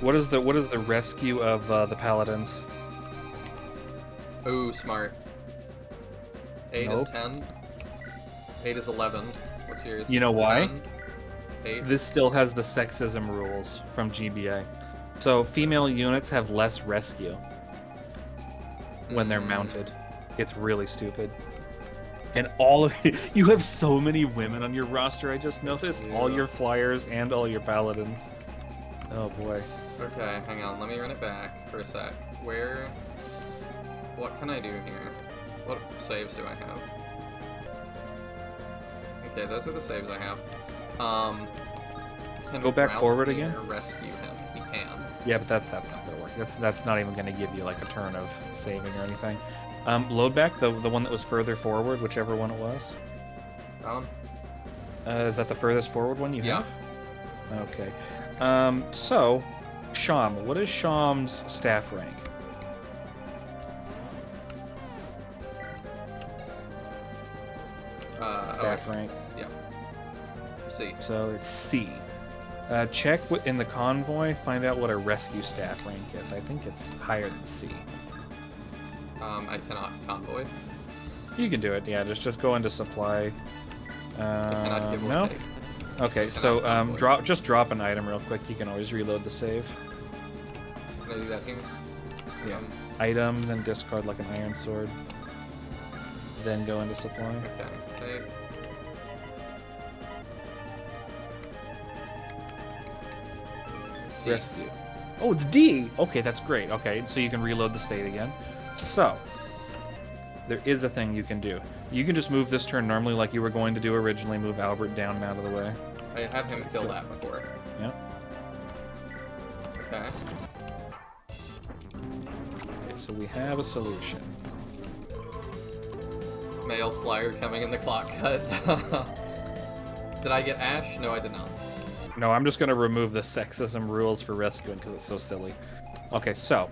What is the rescue of the paladins? Ooh, smart. 8 Nope. is 10. 8 is 11. What's yours? You know why? 10, 8. This still has the sexism rules from GBA. So female units have less rescue when they're mounted. It's really stupid. And all of you have so many women on your roster, I just noticed. All your flyers and all your paladins. Oh boy. Okay, hang on. Let me run it back for a sec. What can I do here? What saves do I have? Okay, those are the saves I have. Can Go back Ralph forward here again? rescue him? He can. Yeah, but that's not gonna work. That's not even gonna give you like a turn of saving or anything. Load back the one that was further forward, whichever one it was. That one? Is that the furthest forward one you Yeah. have? Okay. So, Sham, what is Sham's staff rank? Staff rank. Yeah. C. So it's C. Check in the convoy, find out what a rescue staff rank is. I think it's higher than C. I cannot convoy. You can do it, yeah. Just go into supply. I cannot give or no. take. Okay, so just drop an item real quick. You can always reload the save. Can I do that here? Yeah. Item, then discard like an iron sword. Then go into supply. Okay, take. D. Rescue. Oh, it's D! Okay, that's great. Okay, so you can reload the state again. So, there is a thing you can do. You can just move this turn normally like you were going to do originally, move Albert down and out of the way. I had him kill that before. Yep. Okay. Okay, so we have a solution. Male flyer coming in the clock cut. Did I get Ash? No, I did not. No, I'm just going to remove the sexism rules for rescuing because it's so silly. Okay, so.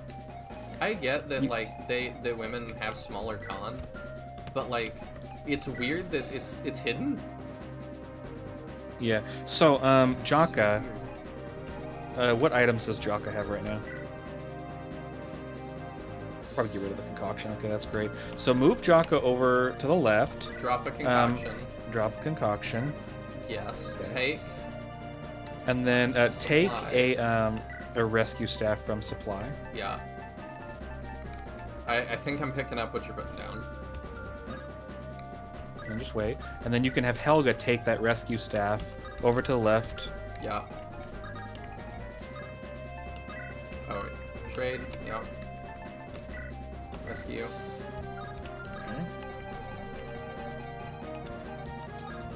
I get that, like, the women have smaller con, but, like, it's weird that it's hidden. Yeah. So, Jakka. What items does Jakka have right now? Probably get rid of the concoction. Okay, that's great. So move Jakka over to the left. Drop a concoction. Drop a concoction. Yes. Okay. Take. And then take a rescue staff from supply. Yeah. I think I'm picking up what you're putting down. And just wait. And then you can have Helga take that rescue staff over to the left. Yeah. Oh, wait. Trade. Yeah. Rescue. Okay.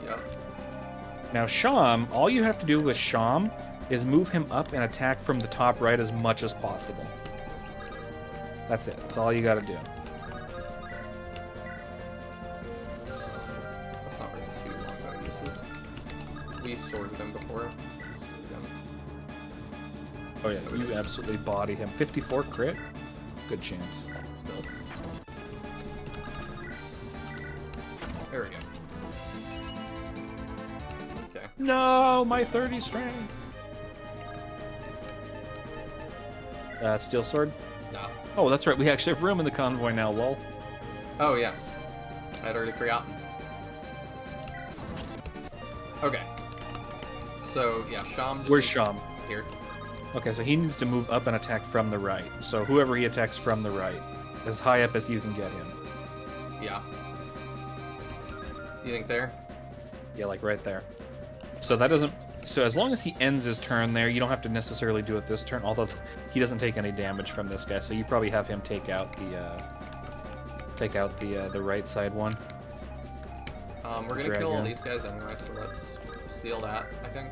Yep. Now Sham, all you have to do with Sham is move him up and attack from the top right as much as possible. That's it. That's all you gotta do. That's not worth this long uses. We sorted them before. Oh yeah, you absolutely body him. 54 crit? Good chance. Still. There we go. Okay. No, my 30 strength. Steel sword? Nah. Oh, that's right. We actually have room in the convoy now, lol. Oh, yeah. I'd already forgotten. Okay. So, yeah, Sham just Where's needs- Sham? Here. Okay, so he needs to move up and attack from the right. So whoever he attacks from the right, as high up as you can get him. Yeah. You think there? Yeah, like right there. So that doesn't... So as long as he ends his turn there, you don't have to necessarily do it this turn, although he doesn't take any damage from this guy, so you probably have him take out the right side one. We're gonna kill all these guys anyway, so let's steal that, I think.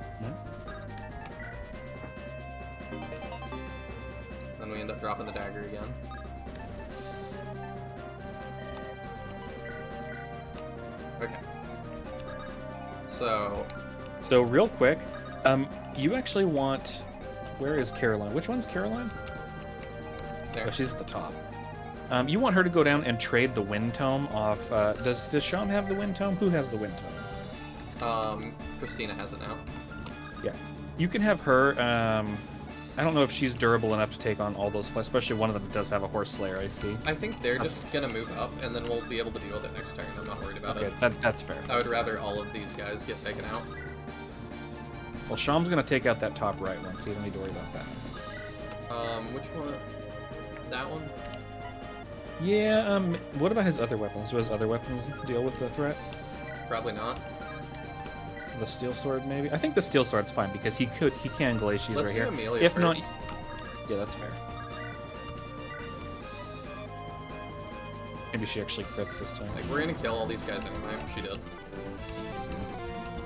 Then we end up dropping the dagger again. Okay. So real quick, you actually want... Where is Caroline? Which one's Caroline? there. Oh, she's at the top. You want her to go down and trade the Wind Tome off... Does Sham have the Wind Tome? Who has the Wind Tome? Christina has it now. Yeah. You can have her... I don't know if she's durable enough to take on all those, especially one of them does have a Horse Slayer, I see. I think they're just gonna move up, and then we'll be able to deal with it next turn. I'm not worried about it. That's fair. I would rather all of these guys get taken out. Well, Sham's gonna take out that top right one, so you don't need to worry about that. Which one? That one? Yeah, what about his other weapons? Do his other weapons deal with the threat? Probably not. The Steel Sword, maybe? I think the Steel Sword's fine, because he can Glaciers Let's right do here. Amelia If first. not... Yeah, that's fair. Maybe she actually crits this time. Like, we're gonna kill all these guys anyway. She did.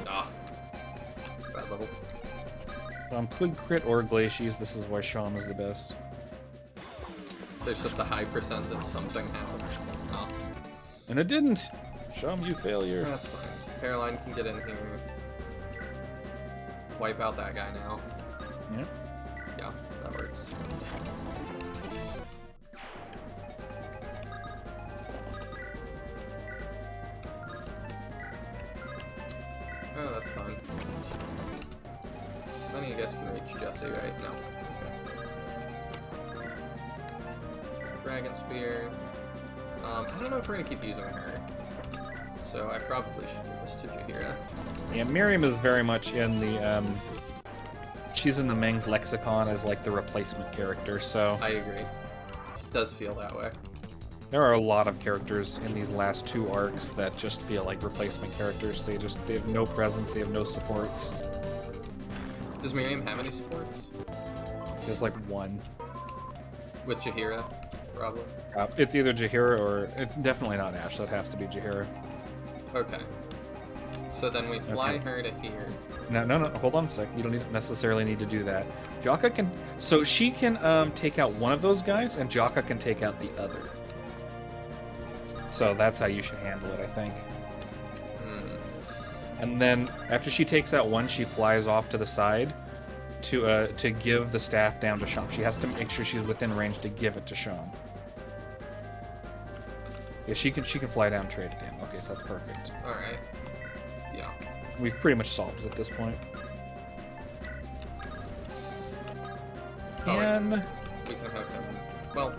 Ah. Bad level. Could crit or Glaciers, this is why Sham is the best. There's just a high percent that something happened. Oh. And it didn't! Sham, you failure. That's fine. Caroline can get in here. Wipe out that guy now. Yeah. Yeah, that works. Oh, that's fine. None of you guys can reach Jesse, right? No. Okay. Dragon Spear. I don't know if we're gonna keep using her. So I probably should give this to Jaheira. Yeah, Miriam is very much in the, she's in the Meng's lexicon as, like, the replacement character, so... I agree. It does feel that way. There are a lot of characters in these last 2 arcs that just feel like replacement characters. They have no presence, they have no supports. Does Miriam have any supports? There's, like, 1. With Jaheira, probably. It's either Jaheira or... It's definitely not Ash, so it has to be Jaheira. Okay. So then we fly her to here. No, hold on a sec. You don't necessarily need to do that. Jakka can... So she can take out one of those guys, and Jakka can take out the other. So that's how you should handle it, I think. And then, after she takes out one, she flies off to the side to give the staff down to Sham. She has to make sure she's within range to give it to Sham. Yeah, she can fly down trade again. Okay, so that's perfect. Alright. Yeah. We've pretty much solved it at this point. Can... We can have him. Well...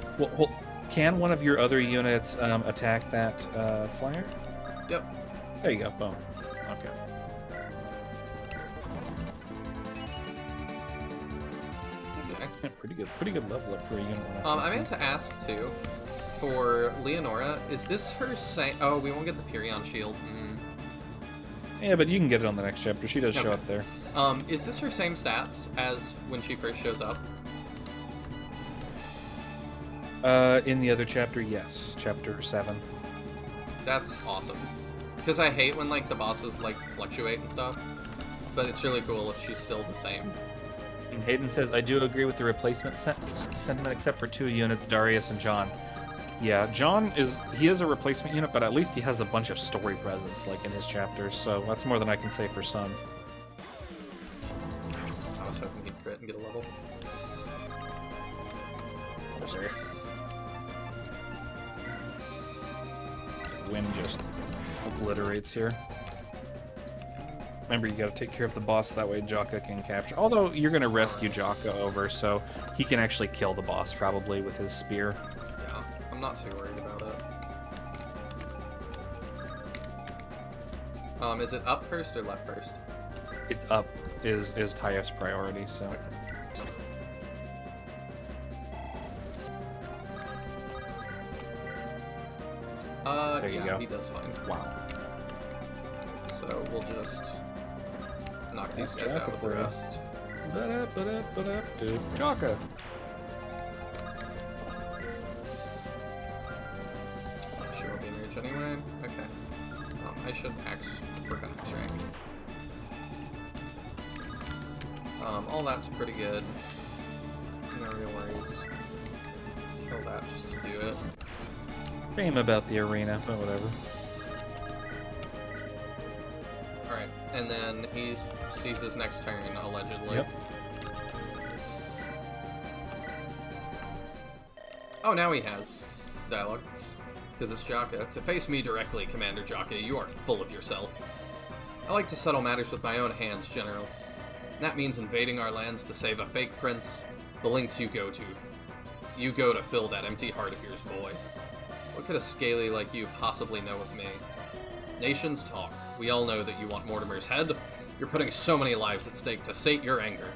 Can one of your other units attack that flyer? Yep. There you go. Boom. Okay. Okay. Yeah, pretty good level up for a unit. I meant to ask, too, for Leonora, is this her same... Oh, we won't get the Pyrion shield. Yeah, but you can get it on the next chapter. She does show up there. Is this her same stats as when she first shows up? In the other chapter, yes. Chapter 7. That's awesome. Because I hate when, like, the bosses, like, fluctuate and stuff. But it's really cool if she's still the same. And Hayden says, I do agree with the replacement sentiment except for 2 units, Darius and John. Yeah, John is a replacement unit, but at least he has a bunch of story presence, like, in his chapters, so that's more than I can say for some. I was hoping he'd crit and get a level. Oh, sorry. Wind just obliterates here. Remember, you gotta take care of the boss, that way Jakka can capture. Although, you're gonna rescue Jakka over, so he can actually kill the boss, probably, with his spear. Yeah, I'm not too worried about it. Is it up first or left first? It's up is highest priority, so... Okay. There you yeah, go. He does fine. Wow. So we'll just knock these guys out with the rest. Dude, Jakka. She won't be in range anyway. Okay. I should work on X rank. All that's pretty good. No real worries. Kill that just to do it. Shame about the arena, but whatever. and then he sees his next turn, allegedly. Yep. Oh, now he has dialogue. Because it's Jakka. To face me directly, Commander Jakka, you are full of yourself. I like to settle matters with my own hands, General. And that means invading our lands to save a fake prince. The lengths you go to fill that empty heart of yours, boy. What could a scaly like you possibly know of me? Nations talk. We all know that you want Mortimer's head. You're putting so many lives at stake to sate your anger.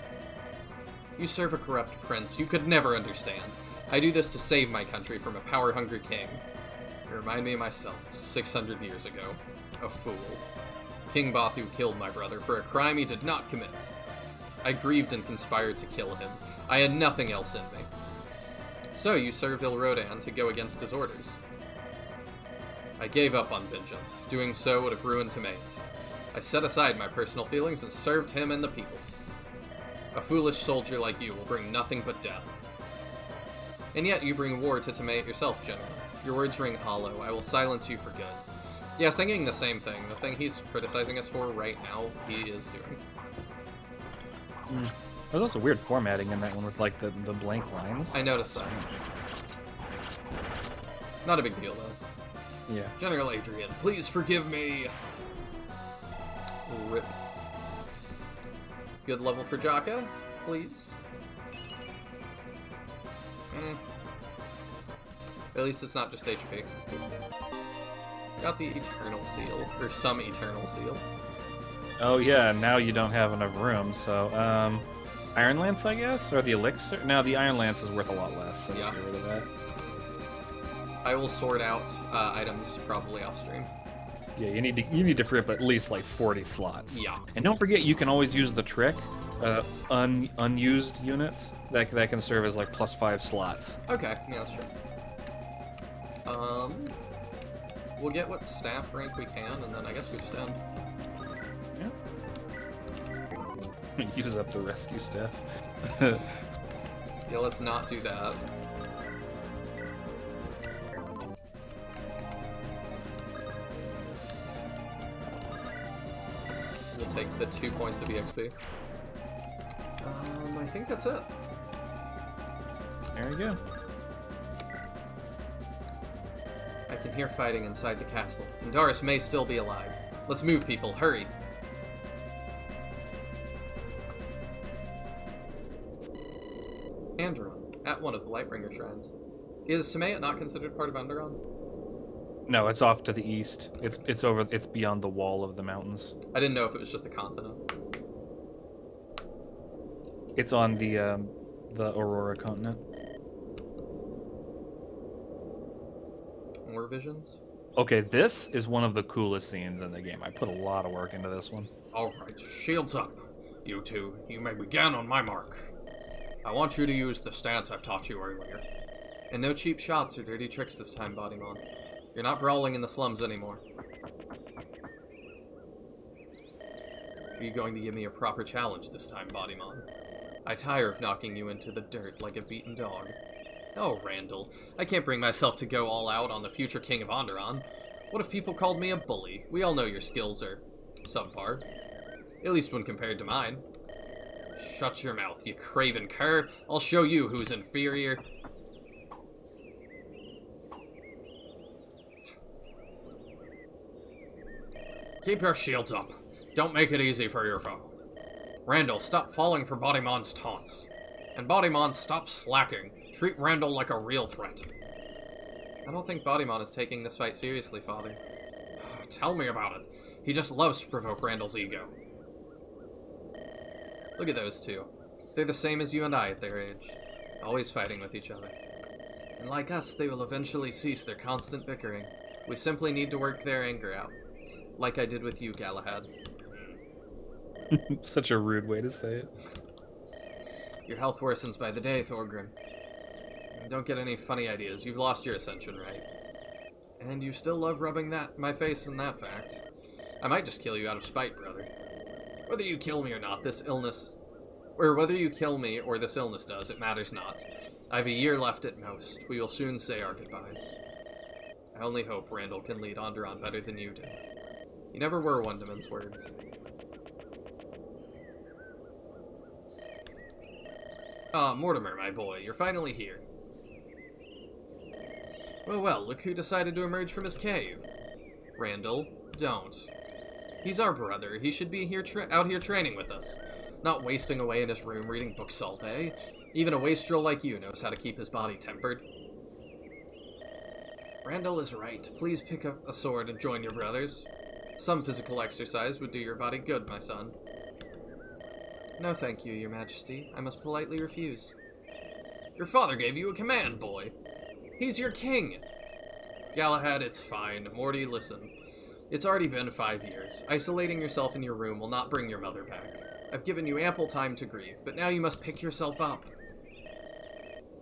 You serve a corrupt prince you could never understand. I do this to save my country from a power-hungry king. You remind me of myself, 600 years ago. A fool. King Bathu killed my brother for a crime he did not commit. I grieved and conspired to kill him. I had nothing else in me. So you served Il Rodan to go against his orders. I gave up on vengeance. Doing so would have ruined Temate. I set aside my personal feelings and served him and the people. A foolish soldier like you will bring nothing but death. And yet you bring war to Temate yourself, General. Your words ring hollow. I will silence you for good. Yeah, thinking the same thing. The thing he's criticizing us for right now, he is doing. There's also weird formatting in that one with, like, the blank lines. I noticed that. Not a big deal, though. Yeah. General Adrian, please forgive me! Rip. Good level for Jakka, please. At least it's not just HP. Got the Eternal Seal, or some Eternal Seal. Oh yeah, now you don't have enough room, so, Iron Lance, I guess? Or the Elixir? No, the Iron Lance is worth a lot less, so yeah. just get rid of that. I will sort out items probably off stream. Yeah, you need to free up at least like 40 slots. Yeah. And don't forget, you can always use the trick, unused units that can serve as like +5 slots. Okay, yeah, that's true. We'll get what staff rank we can, and then I guess we just end. Yeah. Use up the rescue staff. Yeah, let's not do that. We'll take the 2 points of EXP. I think that's it. There we go. I can hear fighting inside the castle. Tendaris may still be alive. Let's move, people. Hurry. Andaron, at one of the Lightbringer shrines. Is Temate not considered part of Andaron? No, it's off to the east. It's beyond the wall of the mountains. I didn't know if it was just a continent. It's on the Aurora continent. More visions? Okay, this is one of the coolest scenes in the game. I put a lot of work into this one. Alright, shields up. You two, you may begin on my mark. I want you to use the stance I've taught you earlier. And no cheap shots or dirty tricks this time, Bodymon. You're not brawling in the slums anymore. Are you going to give me a proper challenge this time, Bodymon? I tire of knocking you into the dirt like a beaten dog. Oh, Randall, I can't bring myself to go all out on the future king of Andaron. What if people called me a bully? We all know your skills are subpar. At least when compared to mine. Shut your mouth, you craven cur. I'll show you who's inferior. Keep your shields up. Don't make it easy for your foe. Randall, stop falling for Bodymon's taunts. And Bodymon, stop slacking. Treat Randall like a real threat. I don't think Bodymon is taking this fight seriously, Father. Tell me about it. He just loves to provoke Randall's ego. Look at those two. They're the same as you and I at their age. Always fighting with each other. And like us, they will eventually cease their constant bickering. We simply need to work their anger out. Like I did with you, Galahad. Such a rude way to say it. Your health worsens by the day, Thorgrim. Don't get any funny ideas. You've lost your ascension, right? And you still love rubbing my face in that fact. I might just kill you out of spite, brother. Whether you kill me or not, whether you kill me or this illness does, it matters not. I have a year left at most. We will soon say our goodbyes. I only hope Randall can lead Andaron better than you do. You never were one to mince words. Ah, Mortimer, my boy, you're finally here. Well, look who decided to emerge from his cave. Randall, don't. He's our brother. He should be here out here training with us. Not wasting away in his room reading books all day. Even a wastrel like you knows how to keep his body tempered. Randall is right. Please pick up a sword and join your brothers. Some physical exercise would do your body good, my son. No thank you, your majesty. I must politely refuse. Your father gave you a command, boy. He's your king. Galahad, it's fine. Morty, listen. It's already been 5 years. Isolating yourself in your room will not bring your mother back. I've given you ample time to grieve, but now you must pick yourself up.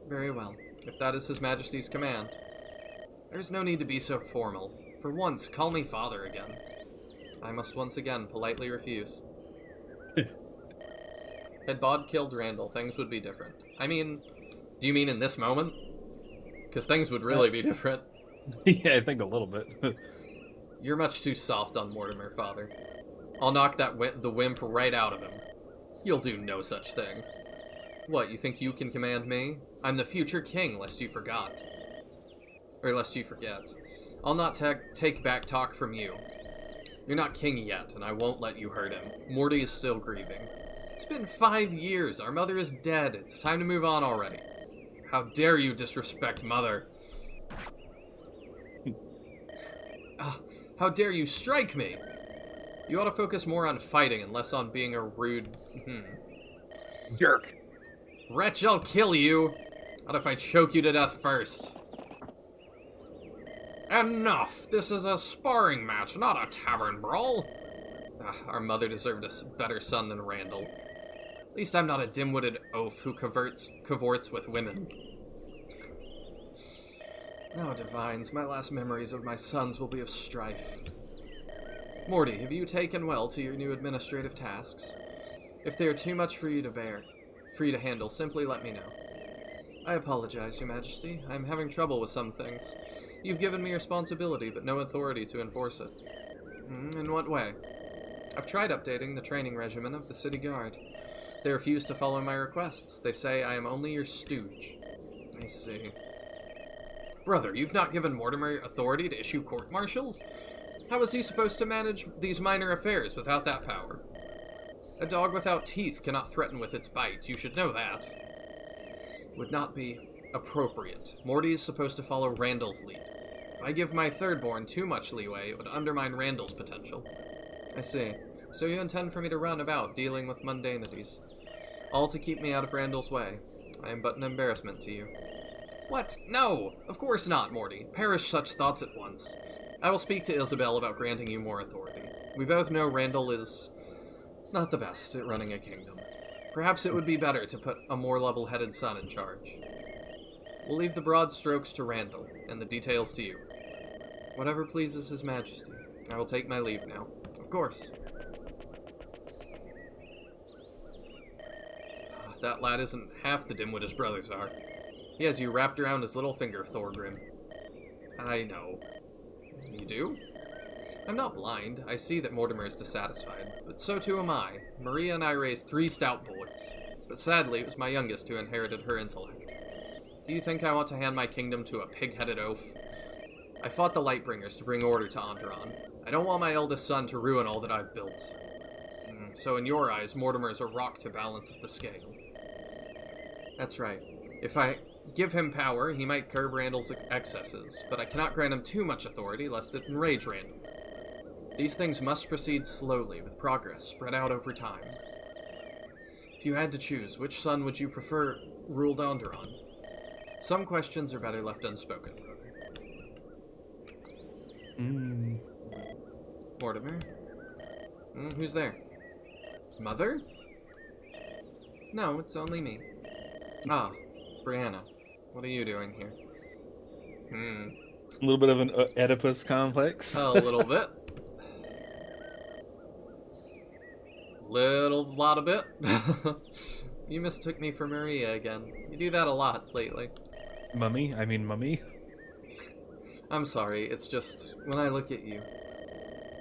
Very well, if that is His Majesty's command. There's no need to be so formal. For once, call me father again. I must once again politely refuse. Had Bod killed Randall, things would be different. I mean, do you mean in this moment? Because things would really be different. Yeah, I think a little bit. You're much too soft on Mortimer, father. I'll knock the wimp right out of him. You'll do no such thing. What, you think you can command me? I'm the future king, lest you forgot. Or lest you forget. I'll not take back talk from you. You're not king yet, and I won't let you hurt him. Morty is still grieving. It's been 5 years. Our mother is dead. It's time to move on already. How dare you disrespect mother? How dare you strike me? You ought to focus more on fighting and less on being a rude... jerk. Wretch, I'll kill you! Not if I choke you to death first. Enough! This is a sparring match, not a tavern brawl. Our mother deserved a better son than Randall. At least I'm not a dim-witted oaf who cavorts with women. Oh, divines, my last memories of my sons will be of strife. Morty, have you taken well to your new administrative tasks? If they are too much for you to bear, for you to handle, simply let me know. I apologize, Your Majesty. I am having trouble with some things. You've given me responsibility, but no authority to enforce it. In what way? I've tried updating the training regimen of the city guard. They refuse to follow my requests. They say I am only your stooge. I see. Brother, you've not given Mortimer authority to issue court-martials? How is he supposed to manage these minor affairs without that power? A dog without teeth cannot threaten with its bite. You should know that. Would not be appropriate. Morty is supposed to follow Randall's lead. If I give my third-born too much leeway, it would undermine Randall's potential. I see. So you intend for me to run about, dealing with mundanities. All to keep me out of Randall's way. I am but an embarrassment to you. What? No! Of course not, Morty. Perish such thoughts at once. I will speak to Isabel about granting you more authority. We both know Randall is not the best at running a kingdom. Perhaps it would be better to put a more level-headed son in charge. We'll leave the broad strokes to Randall, and the details to you. Whatever pleases His Majesty. I will take my leave now. Of course. That lad isn't half the dimwit his brothers are. He has you wrapped around his little finger, Thorgrim. I know. You do? I'm not blind. I see that Mortimer is dissatisfied, but so too am I. Maria and I raised 3 stout boys, but sadly it was my youngest who inherited her intellect. Do you think I want to hand my kingdom to a pig-headed oaf? I fought the Lightbringers to bring order to Andaron. I don't want my eldest son to ruin all that I've built. So in your eyes, Mortimer is a rock to balance the scale. That's right. If I give him power, he might curb Randall's excesses, but I cannot grant him too much authority lest it enrage Randall. These things must proceed slowly, with progress spread out over time. If you had to choose, which son would you prefer ruled Andaron? Some questions are better left unspoken, brother. Mortimer? Who's there? Mother? No, it's only me. Ah, Brianna. What are you doing here? A little bit of an Oedipus complex. A little bit. Lot of bit. You mistook me for Maria again. You do that a lot lately. Mummy? I mean mummy? I'm sorry, it's just, when I look at you.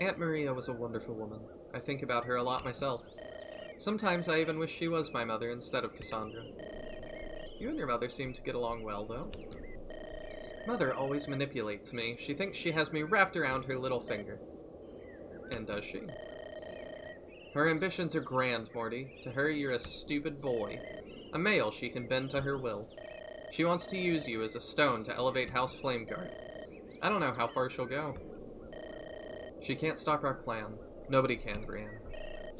Aunt Maria was a wonderful woman. I think about her a lot myself. Sometimes I even wish she was my mother instead of Cassandra. You and your mother seem to get along well, though. Mother always manipulates me. She thinks she has me wrapped around her little finger. And does she? Her ambitions are grand, Morty. To her, you're a stupid boy. A male she can bend to her will. She wants to use you as a stone to elevate House Flameguard. I don't know how far she'll go. She can't stop our plan. Nobody can, Brienne.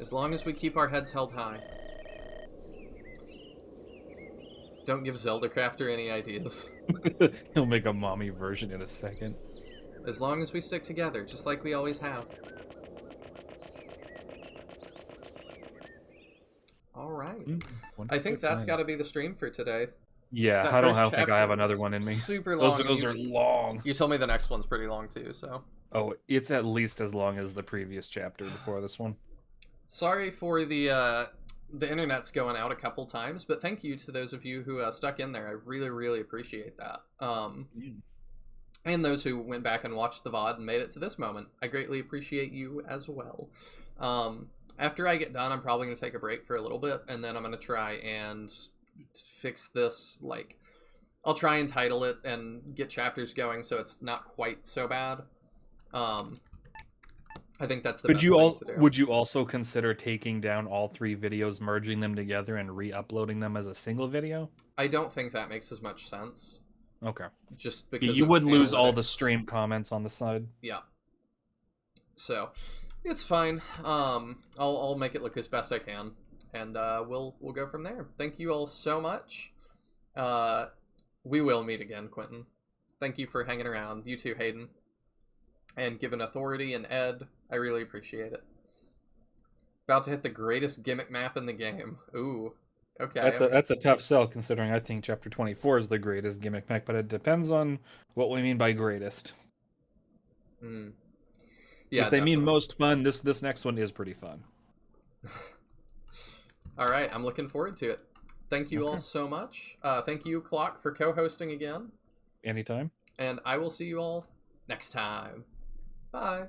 As long as we keep our heads held high. Don't give Zelda Crafter any ideas. He'll make a mommy version in a second. As long as we stick together, just like we always have. Alright. I think that's got to be the stream for today. Yeah, I don't think I have another one in me. Super long. Those are long. You told me the next one's pretty long too, so. Oh, it's at least as long as the previous chapter before this one. Sorry for the internet's going out a couple times, but thank you to those of you who stuck in there. I really, really appreciate that. And those who went back and watched the VOD and made it to this moment. I greatly appreciate you as well. After I get done, I'm probably going to take a break for a little bit, and then I'm going to try and fix this, like, I'll try and title it and get chapters going so it's not quite so bad. I think that's the best thing to do. Would you also consider taking down all 3 videos, merging them together, and re-uploading them as a single video? I don't think that makes as much sense. Okay. Just because you would lose all the stream comments on the side. Yeah. So, it's fine. I'll make it look as best I can, and we'll go from there. Thank you all so much. We will meet again, Quentin. Thank you for hanging around. You too, Hayden. And given Authority and Ed, I really appreciate it. About to hit the greatest gimmick map in the game. Ooh. Okay. That's a tough sell, considering I think Chapter 24 is the greatest gimmick map, but it depends on what we mean by greatest. Yeah, if they mean most fun, this next one is pretty fun. All right, I'm looking forward to it. Thank you all so much. Thank you, Clock, for co-hosting again. Anytime. And I will see you all next time. Bye.